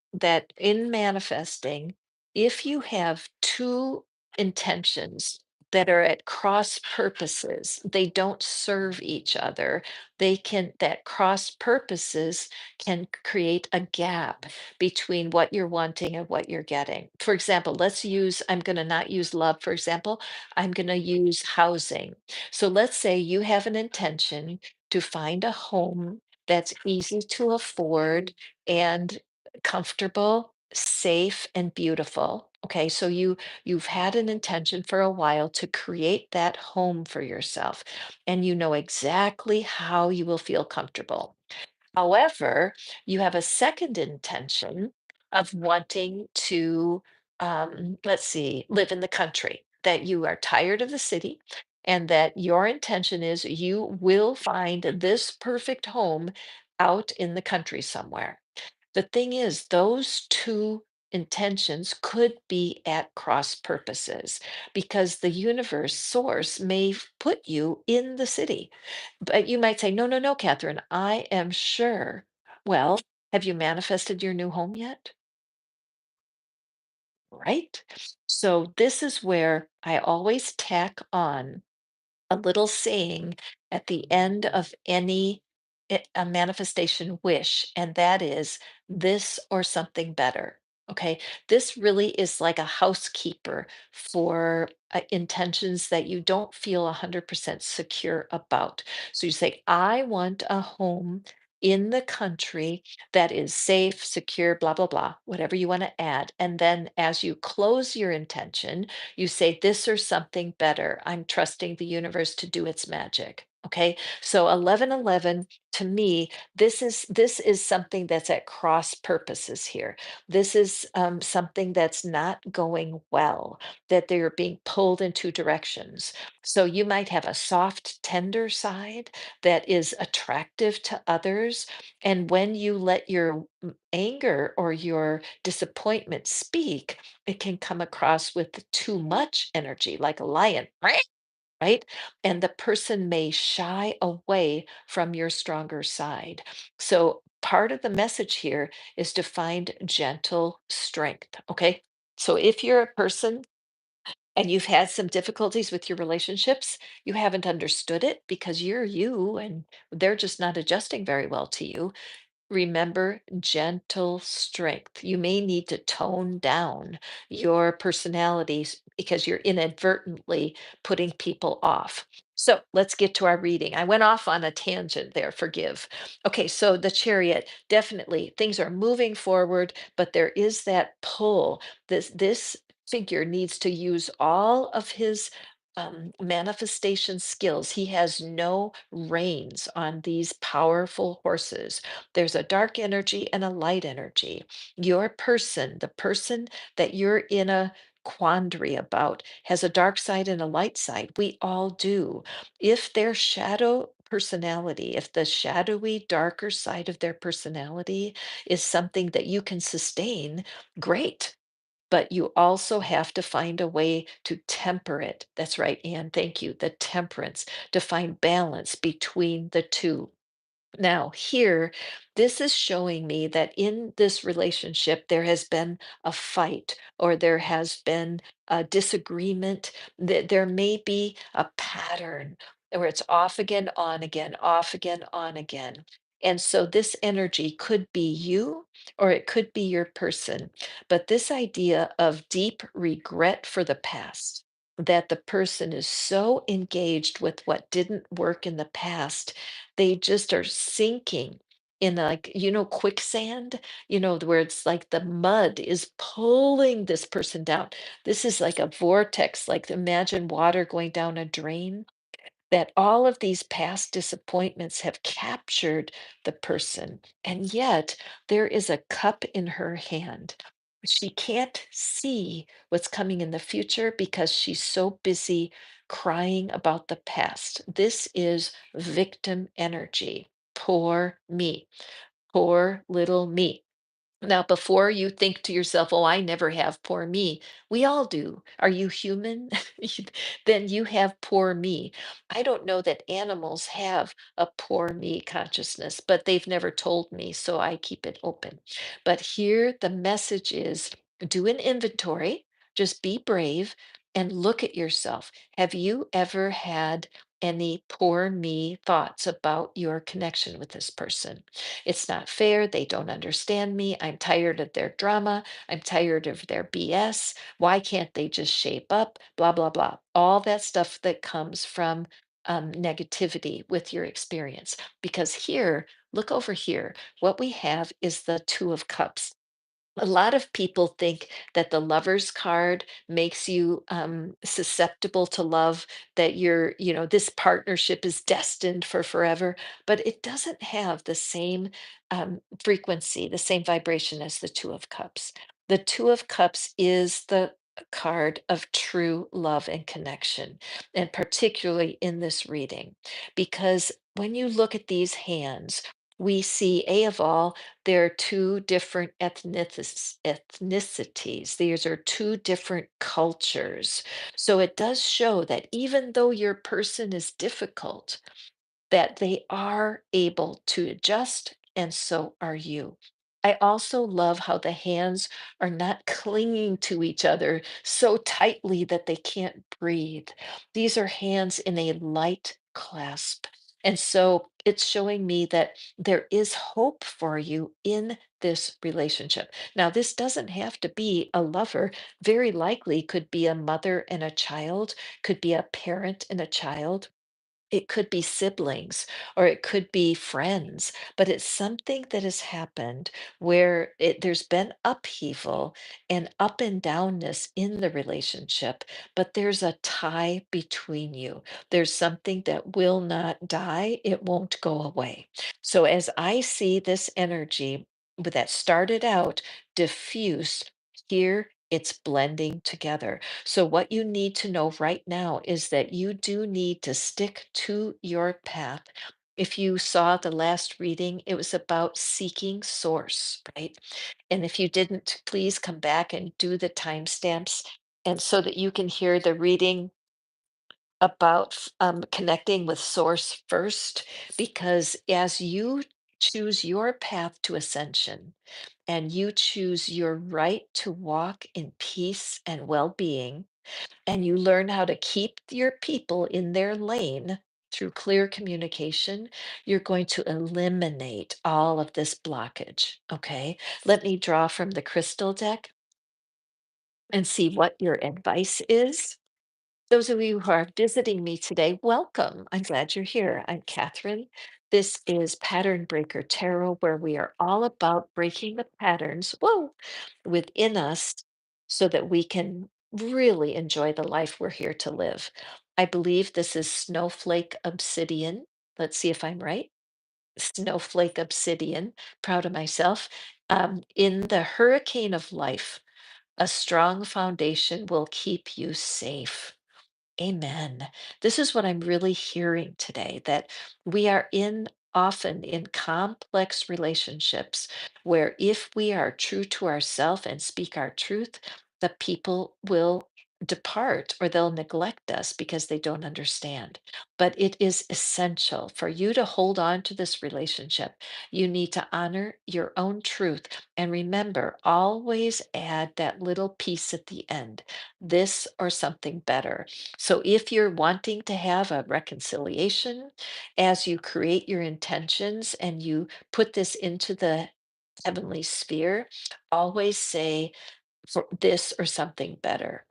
in manifesting, if you have two intentions that are at cross purposes, they don't serve each other. They can, that cross purposes can create a gap between what you're wanting and what you're getting. For example, let's use, I'm going to not use love, for example, I'm going to use housing. So let's say you have an intention. to find a home that's easy to afford and comfortable, safe, and beautiful. Okay, so you've had an intention for a while to create that home for yourself, and you know exactly how you will feel comfortable. However, you have a second intention of wanting to, let's see, live in the country, that you are tired of the city, and that your intention is you will find this perfect home out in the country somewhere. The thing is, those two intentions could be at cross purposes because the universe source may put you in the city. But you might say, no, no, no, Catherine, I am sure. Well, have you manifested your new home yet? Right? So this is where I always tack on a little saying at the end of any a manifestation wish, and that is this or something better. Okay, this really is like a housekeeper for intentions that you don't feel 100% secure about. So you say, I want a home in the country that is safe, secure, blah, blah, blah, whatever you want to add. And then as you close your intention, you say this or something better. I'm trusting the universe to do its magic. Okay. So 1111 to me, this is something that's at cross purposes here. This is something that's not going well, that they're being pulled in two directions. So you might have a soft, tender side that is attractive to others. And when you let your anger or your disappointment speak, it can come across with too much energy, like a lion, right? And the person may shy away from your stronger side. So, part of the message here is to find gentle strength. Okay. So, if you're a person and you've had some difficulties with your relationships, you haven't understood it because you're you and they're just not adjusting very well to you. Remember gentle strength. You may need to tone down your personalities because you're inadvertently putting people off. So let's get to our reading. I went off on a tangent there, forgive. Okay, so the chariot, definitely things are moving forward, but there is that pull. This figure needs to use all of his manifestation skills. He has no reins on these powerful horses. There's a dark energy and a light energy. Your person, the person that you're in a quandary about, has a dark side and a light side. We all do. If their shadow personality, if the shadowy, darker side of their personality is something that you can sustain, great. But you also have to find a way to temper it. That's right, Anne. Thank you. The temperance to find balance between the two. Now, here, this is showing me that in this relationship, there has been a fight or there has been a disagreement. That there may be a pattern where it's off again, on again, off again, on again. And so this energy could be you or it could be your person. But this idea of deep regret for the past, that the person is so engaged with what didn't work in the past they just are sinking in like, quicksand, where it's like the mud is pulling this person down. This is like a vortex, like imagine water going down a drain, that all of these past disappointments have captured the person. And yet there is a cup in her hand. She can't see what's coming in the future because she's so busy crying about the past. This is victim energy. Poor me. Poor little me. Now, before you think to yourself, oh, I never have poor me, we all do. Are you human? Then you have poor me. I don't know that animals have a poor me consciousness, but they've never told me, so I keep it open. But here the message is do an inventory, just be brave and look at yourself. Have you ever had any poor me thoughts about your connection with this person? It's not fair. They don't understand me. I'm tired of their drama. I'm tired of their BS. Why can't they just shape up? Blah, blah, blah. All that stuff that comes from negativity with your experience. Because here, look over here, what we have is the Two of Cups. A lot of people think that the lover's card makes you susceptible to love, that this partnership is destined for forever, but it doesn't have the same frequency, the same vibration as the Two of Cups. The Two of Cups is the card of true love and connection, and particularly in this reading, because when you look at these hands, we see, A of all, there are two different ethnicities. These are two different cultures. So it does show that even though your person is difficult, that they are able to adjust, and so are you. I also love how the hands are not clinging to each other so tightly that they can't breathe. These are hands in a light clasp. And so it's showing me that there is hope for you in this relationship. Now, this doesn't have to be a lover, very likely could be a mother and a child, could be a parent and a child, it could be siblings, or it could be friends, but it's something that has happened where there's been upheaval and up and downness in the relationship, but there's a tie between you. There's something that will not die, it won't go away. So as I see this energy that started out diffused, here it's blending together. So, what you need to know right now is that you do need to stick to your path. If you saw the last reading, it was about seeking source, right? And if you didn't, please come back and do the timestamps. And so that you can hear the reading about connecting with source first, because as you choose your path to ascension and you choose your right to walk in peace and well being, and you learn how to keep your people in their lane through clear communication, you're going to eliminate all of this blockage. Okay. Let me draw from the crystal deck and see what your advice is. Those of you who are visiting me today, welcome. I'm glad you're here. I'm Catherine. This is Pattern Breaker Tarot, where we are all about breaking the patterns, within us so that we can really enjoy the life we're here to live. I believe this is Snowflake Obsidian. Let's see if I'm right. Snowflake Obsidian. Proud of myself. In the hurricane of life, a strong foundation will keep you safe. Amen. This is what I'm really hearing today, that we are often in complex relationships where if we are true to ourselves and speak our truth, the people will depart or they'll neglect us because they don't understand. But it is essential for you to hold on to this relationship. You need to honor your own truth and remember, always add that little piece at the end, this or something better. So if you're wanting to have a reconciliation, as you create your intentions and you put this into the heavenly sphere, always say for this or something better.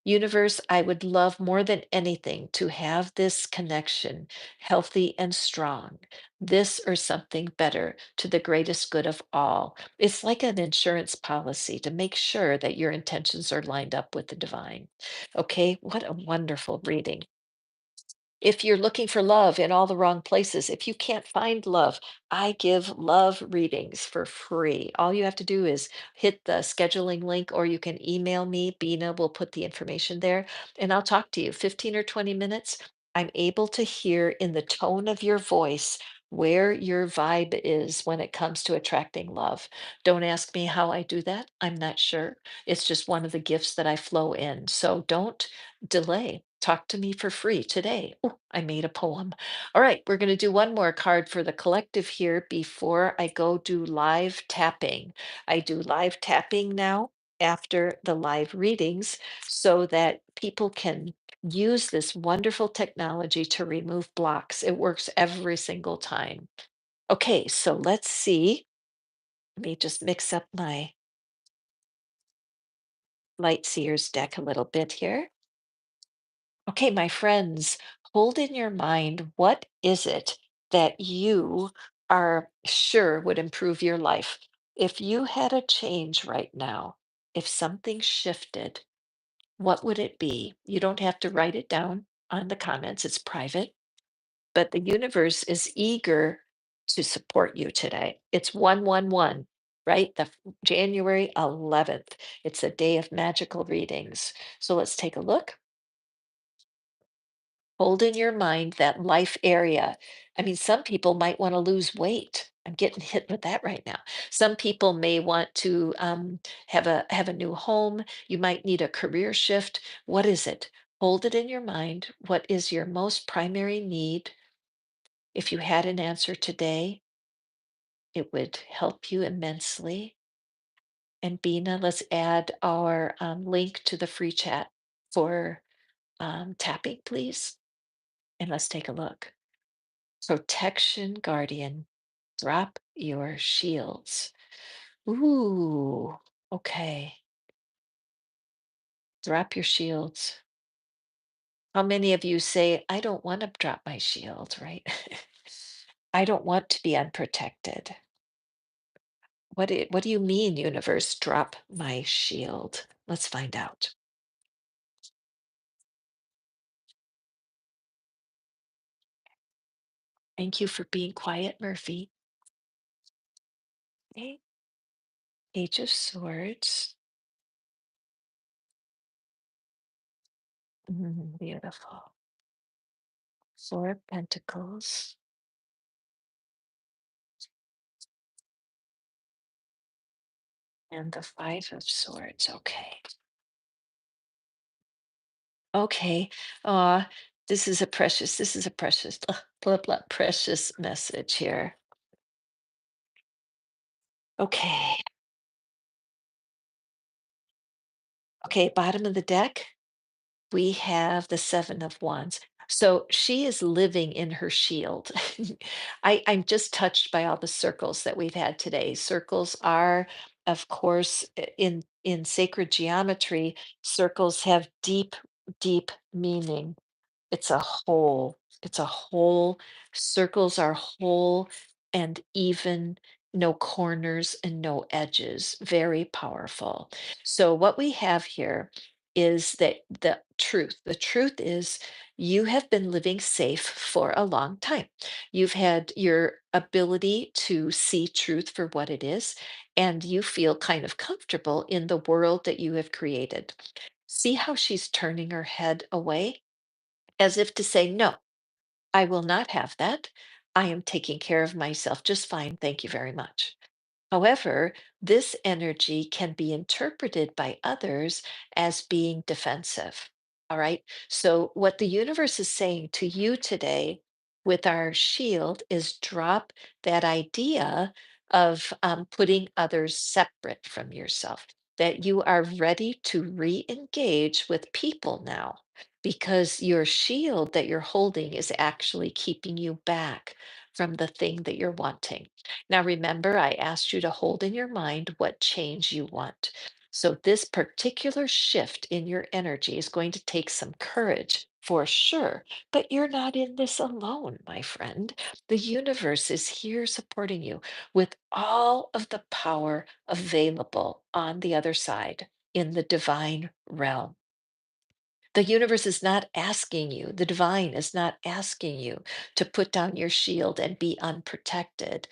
Universe, I would love more than anything to have this connection healthy and strong. This or something better to the greatest good of all. It's like an insurance policy to make sure that your intentions are lined up with the divine. Okay, what a wonderful reading. If you're looking for love in all the wrong places, if you can't find love, I give love readings for free. All you have to do is hit the scheduling link, or you can email me. Bina will put the information there, and I'll talk to you 15 or 20 minutes. I'm able to hear in the tone of your voice where your vibe is when it comes to attracting love. Don't ask me how I do that. I'm not sure. It's just one of the gifts that I flow in. So don't delay. Talk to me for free today. Oh, I made a poem. All right, we're going to do one more card for the collective here before I go do live tapping. I do live tapping now after the live readings so that people can use this wonderful technology to remove blocks. It works every single time. Okay, so let's see. Let me just mix up my Light Seers deck a little bit here. Okay, my friends, hold in your mind, what is it that you are sure would improve your life? If you had a change right now, if something shifted, what would it be? You don't have to write it down on the comments, it's private, but the universe is eager to support you today. It's 111, right? January 11th. It's a day of magical readings. So let's take a look. Hold in your mind that life area. I mean, some people might want to lose weight. I'm getting hit with that right now. Some people may want to have a new home. You might need a career shift. What is it? Hold it in your mind. What is your most primary need? If you had an answer today, it would help you immensely. And Bina, let's add our link to the free chat for tapping, please. And let's take a look. Protection Guardian, drop your shields. Ooh, okay. Drop your shields. How many of you say, I don't want to drop my shield, right? I don't want to be unprotected. What do you mean, universe? Drop my shield. Let's find out. Thank you for being quiet, Murphy. Okay. Page of Swords. Beautiful. Four of Pentacles and the Five of Swords. Okay. Okay. This is a precious, blah, blah, precious message here. Okay. Okay. Bottom of the deck, we have the Seven of Wands. So she is living in her shield. I'm just touched by all the circles that we've had today. Circles are, of course, in sacred geometry, circles have deep, deep meaning. It's a whole. It's a whole. Circles are whole and even, no corners and no edges. Very powerful. So, what we have here is that the truth is, you have been living safe for a long time. You've had your ability to see truth for what it is, and you feel kind of comfortable in the world that you have created. See how she's turning her head away? As if to say, no, I will not have that. I am taking care of myself just fine. Thank you very much. However, this energy can be interpreted by others as being defensive. All right. So, what the universe is saying to you today with our shield is drop that idea of putting others separate from yourself, that you are ready to re engage with people now because your shield that you're holding is actually keeping you back from the thing that you're wanting. Now, remember, I asked you to hold in your mind what change you want. So, this particular shift in your energy is going to take some courage for sure, but you're not in this alone, my friend. The universe is here supporting you with all of the power available on the other side in the divine realm. The universe is not asking you, the divine is not asking you to put down your shield and be unprotected.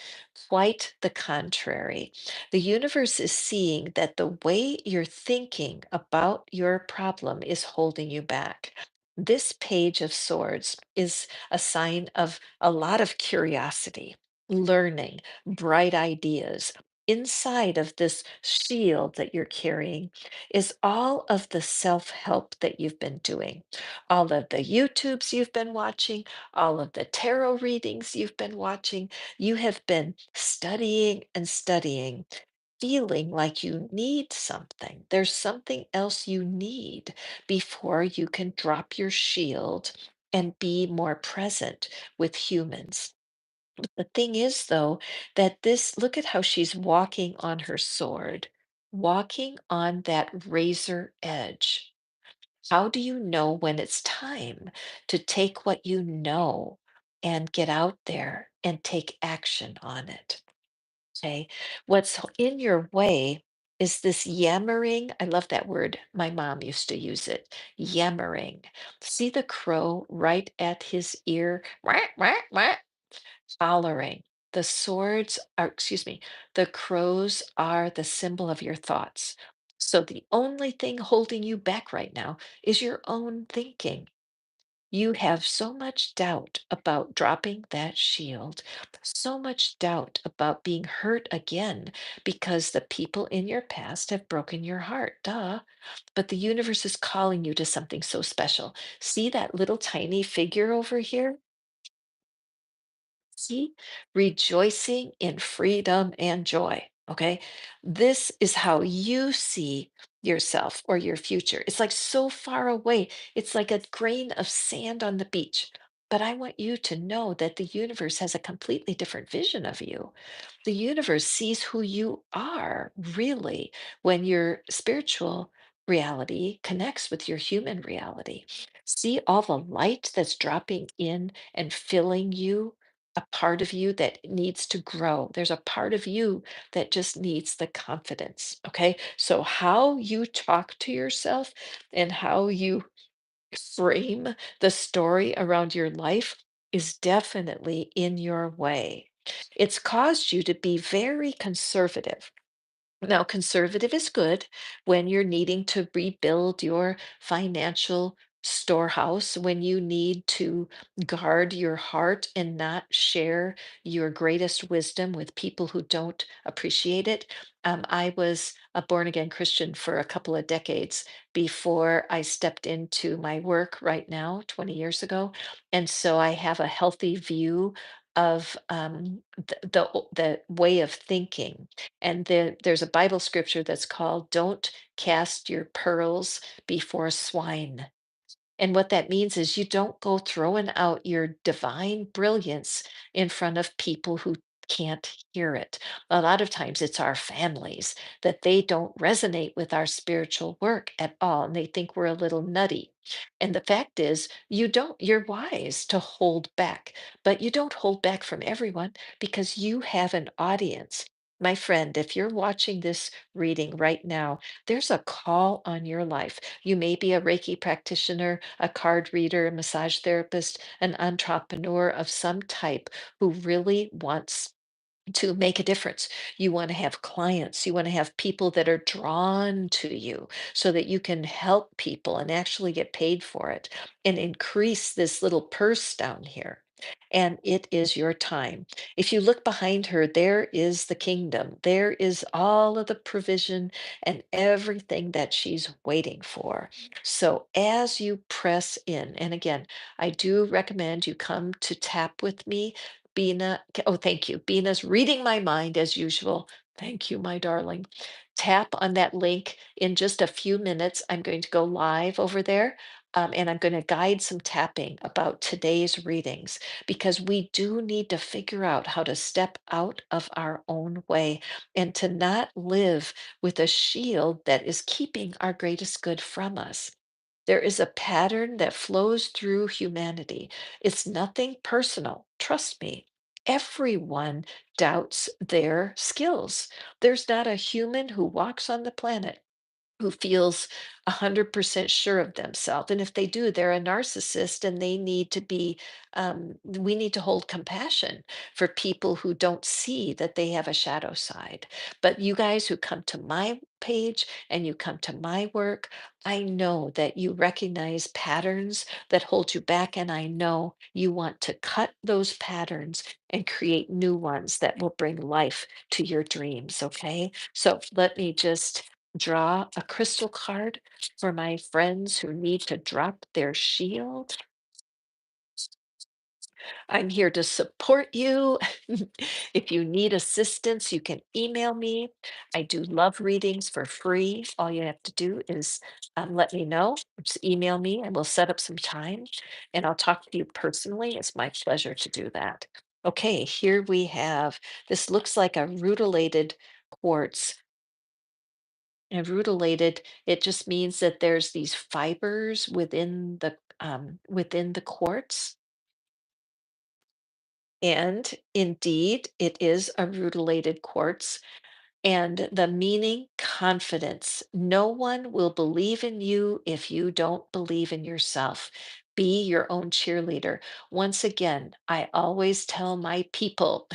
Quite the contrary. The universe is seeing that the way you're thinking about your problem is holding you back. This Page of Swords is a sign of a lot of curiosity, learning, bright ideas. Inside of this shield that you're carrying is all of the self help that you've been doing, all of the YouTubes you've been watching, all of the tarot readings you've been watching. You have been studying and studying, feeling like you need something. There's something else you need before you can drop your shield and be more present with humans. The thing is, though, that this look at how she's walking on her sword, walking on that razor edge. How do you know when it's time to take what you know and get out there and take action on it? Okay. What's in your way is this yammering. I love that word. My mom used to use it. Yammering. See the crow right at his ear, wah, wah, wah, hollering. The swords are, excuse me, the crows are the symbol of your thoughts. So the only thing holding you back right now is your own thinking. You have so much doubt about dropping that shield, so much doubt about being hurt again because the people in your past have broken your heart. Duh. But the universe is calling you to something so special. See that little tiny figure over here? See, rejoicing in freedom and joy. Okay. This is how you see yourself or your future. It's like so far away. It's like a grain of sand on the beach. But I want you to know that the universe has a completely different vision of you. The universe sees who you are really when your spiritual reality connects with your human reality. See all the light that's dropping in and filling you, a part of you that needs to grow. There's a part of you that just needs the confidence. Okay. So, how you talk to yourself and how you frame the story around your life is definitely in your way. It's caused you to be very conservative. Now, conservative is good when you're needing to rebuild your financial storehouse, when you need to guard your heart and not share your greatest wisdom with people who don't appreciate it. I was a born again Christian for a couple of decades before I stepped into my work right now, 20 years ago. And so I have a healthy view of the way of thinking, and there's a Bible scripture that's called "Don't cast your pearls before swine." And what that means is you don't go throwing out your divine brilliance in front of people who can't hear it. A lot of times it's our families that they don't resonate with our spiritual work at all, and they think we're a little nutty. And the fact is, you're wise to hold back, but you don't hold back from everyone because you have an audience. My friend, if you're watching this reading right now, there's a call on your life. You may be a Reiki practitioner, a card reader, a massage therapist, an entrepreneur of some type who really wants to make a difference. You want to have clients, you want to have people that are drawn to you so that you can help people and actually get paid for it and increase this little purse down here. And it is your time. If you look behind her, there is the kingdom. There is all of the provision and everything that she's waiting for. So as you press in, and again, I do recommend you come to tap with me. Oh, thank you. Bina's reading my mind as usual. Thank you, my darling. Tap on that link in just a few minutes. I'm going to go live over there. And I'm going to guide some tapping about today's readings because we do need to figure out how to step out of our own way and to not live with a shield that is keeping our greatest good from us. There is a pattern that flows through humanity. It's nothing personal. Trust me. Everyone doubts their skills. There's not a human who walks on the planet who feels 100% sure of themselves. And if they do, they're a narcissist and they need to be, we need to hold compassion for people who don't see that they have a shadow side. But you guys who come to my page and you come to my work, I know that you recognize patterns that hold you back. And I know you want to cut those patterns and create new ones that will bring life to your dreams. Okay. So let me just draw a crystal card for my friends who need to drop their shield. I'm here to support you. If you need assistance, you can email me. I do love readings for free. All you have to do is let me know. Just email me and we'll set up some time and I'll talk to you personally. It's my pleasure to do that. Okay, here we have this looks like a rutilated quartz. And rutilated, it just means that there's these fibers within the quartz. And indeed, it is a rutilated quartz. And the meaning, confidence. No one will believe in you if you don't believe in yourself. Be your own cheerleader. Once again, I always tell my people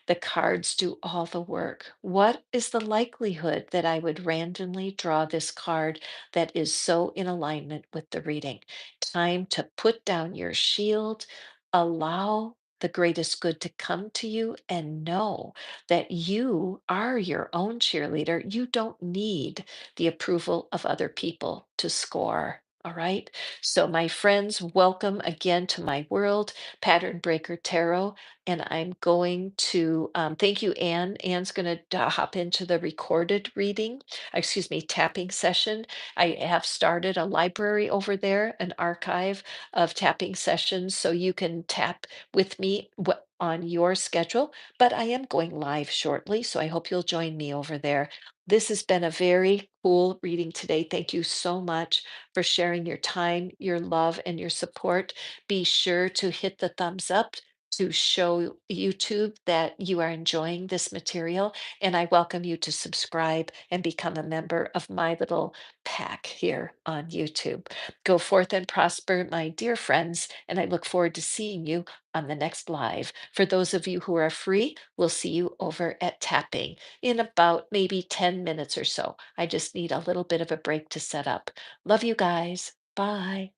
the cards do all the work. What is the likelihood that I would randomly draw this card that is so in alignment with the reading? Time to put down your shield, allow the greatest good to come to you, and know that you are your own cheerleader. You don't need the approval of other people to score. All right. So, my friends, welcome again to my world, Pattern Breaker Tarot. And I'm going to thank you, Anne. Anne's going to hop into the recorded reading, excuse me, tapping session. I have started a library over there, an archive of tapping sessions, so you can tap with me on your schedule. But I am going live shortly, so I hope you'll join me over there. This has been a very cool reading today. Thank you so much for sharing your time, your love, and your support. Be sure to hit the thumbs up to show YouTube that you are enjoying this material. And I welcome you to subscribe and become a member of my little pack here on YouTube. Go forth and prosper, my dear friends, and I look forward to seeing you on the next live. For those of you who are free, we'll see you over at tapping in about maybe 10 minutes or so. I just need a little bit of a break to set up. Love you guys. Bye.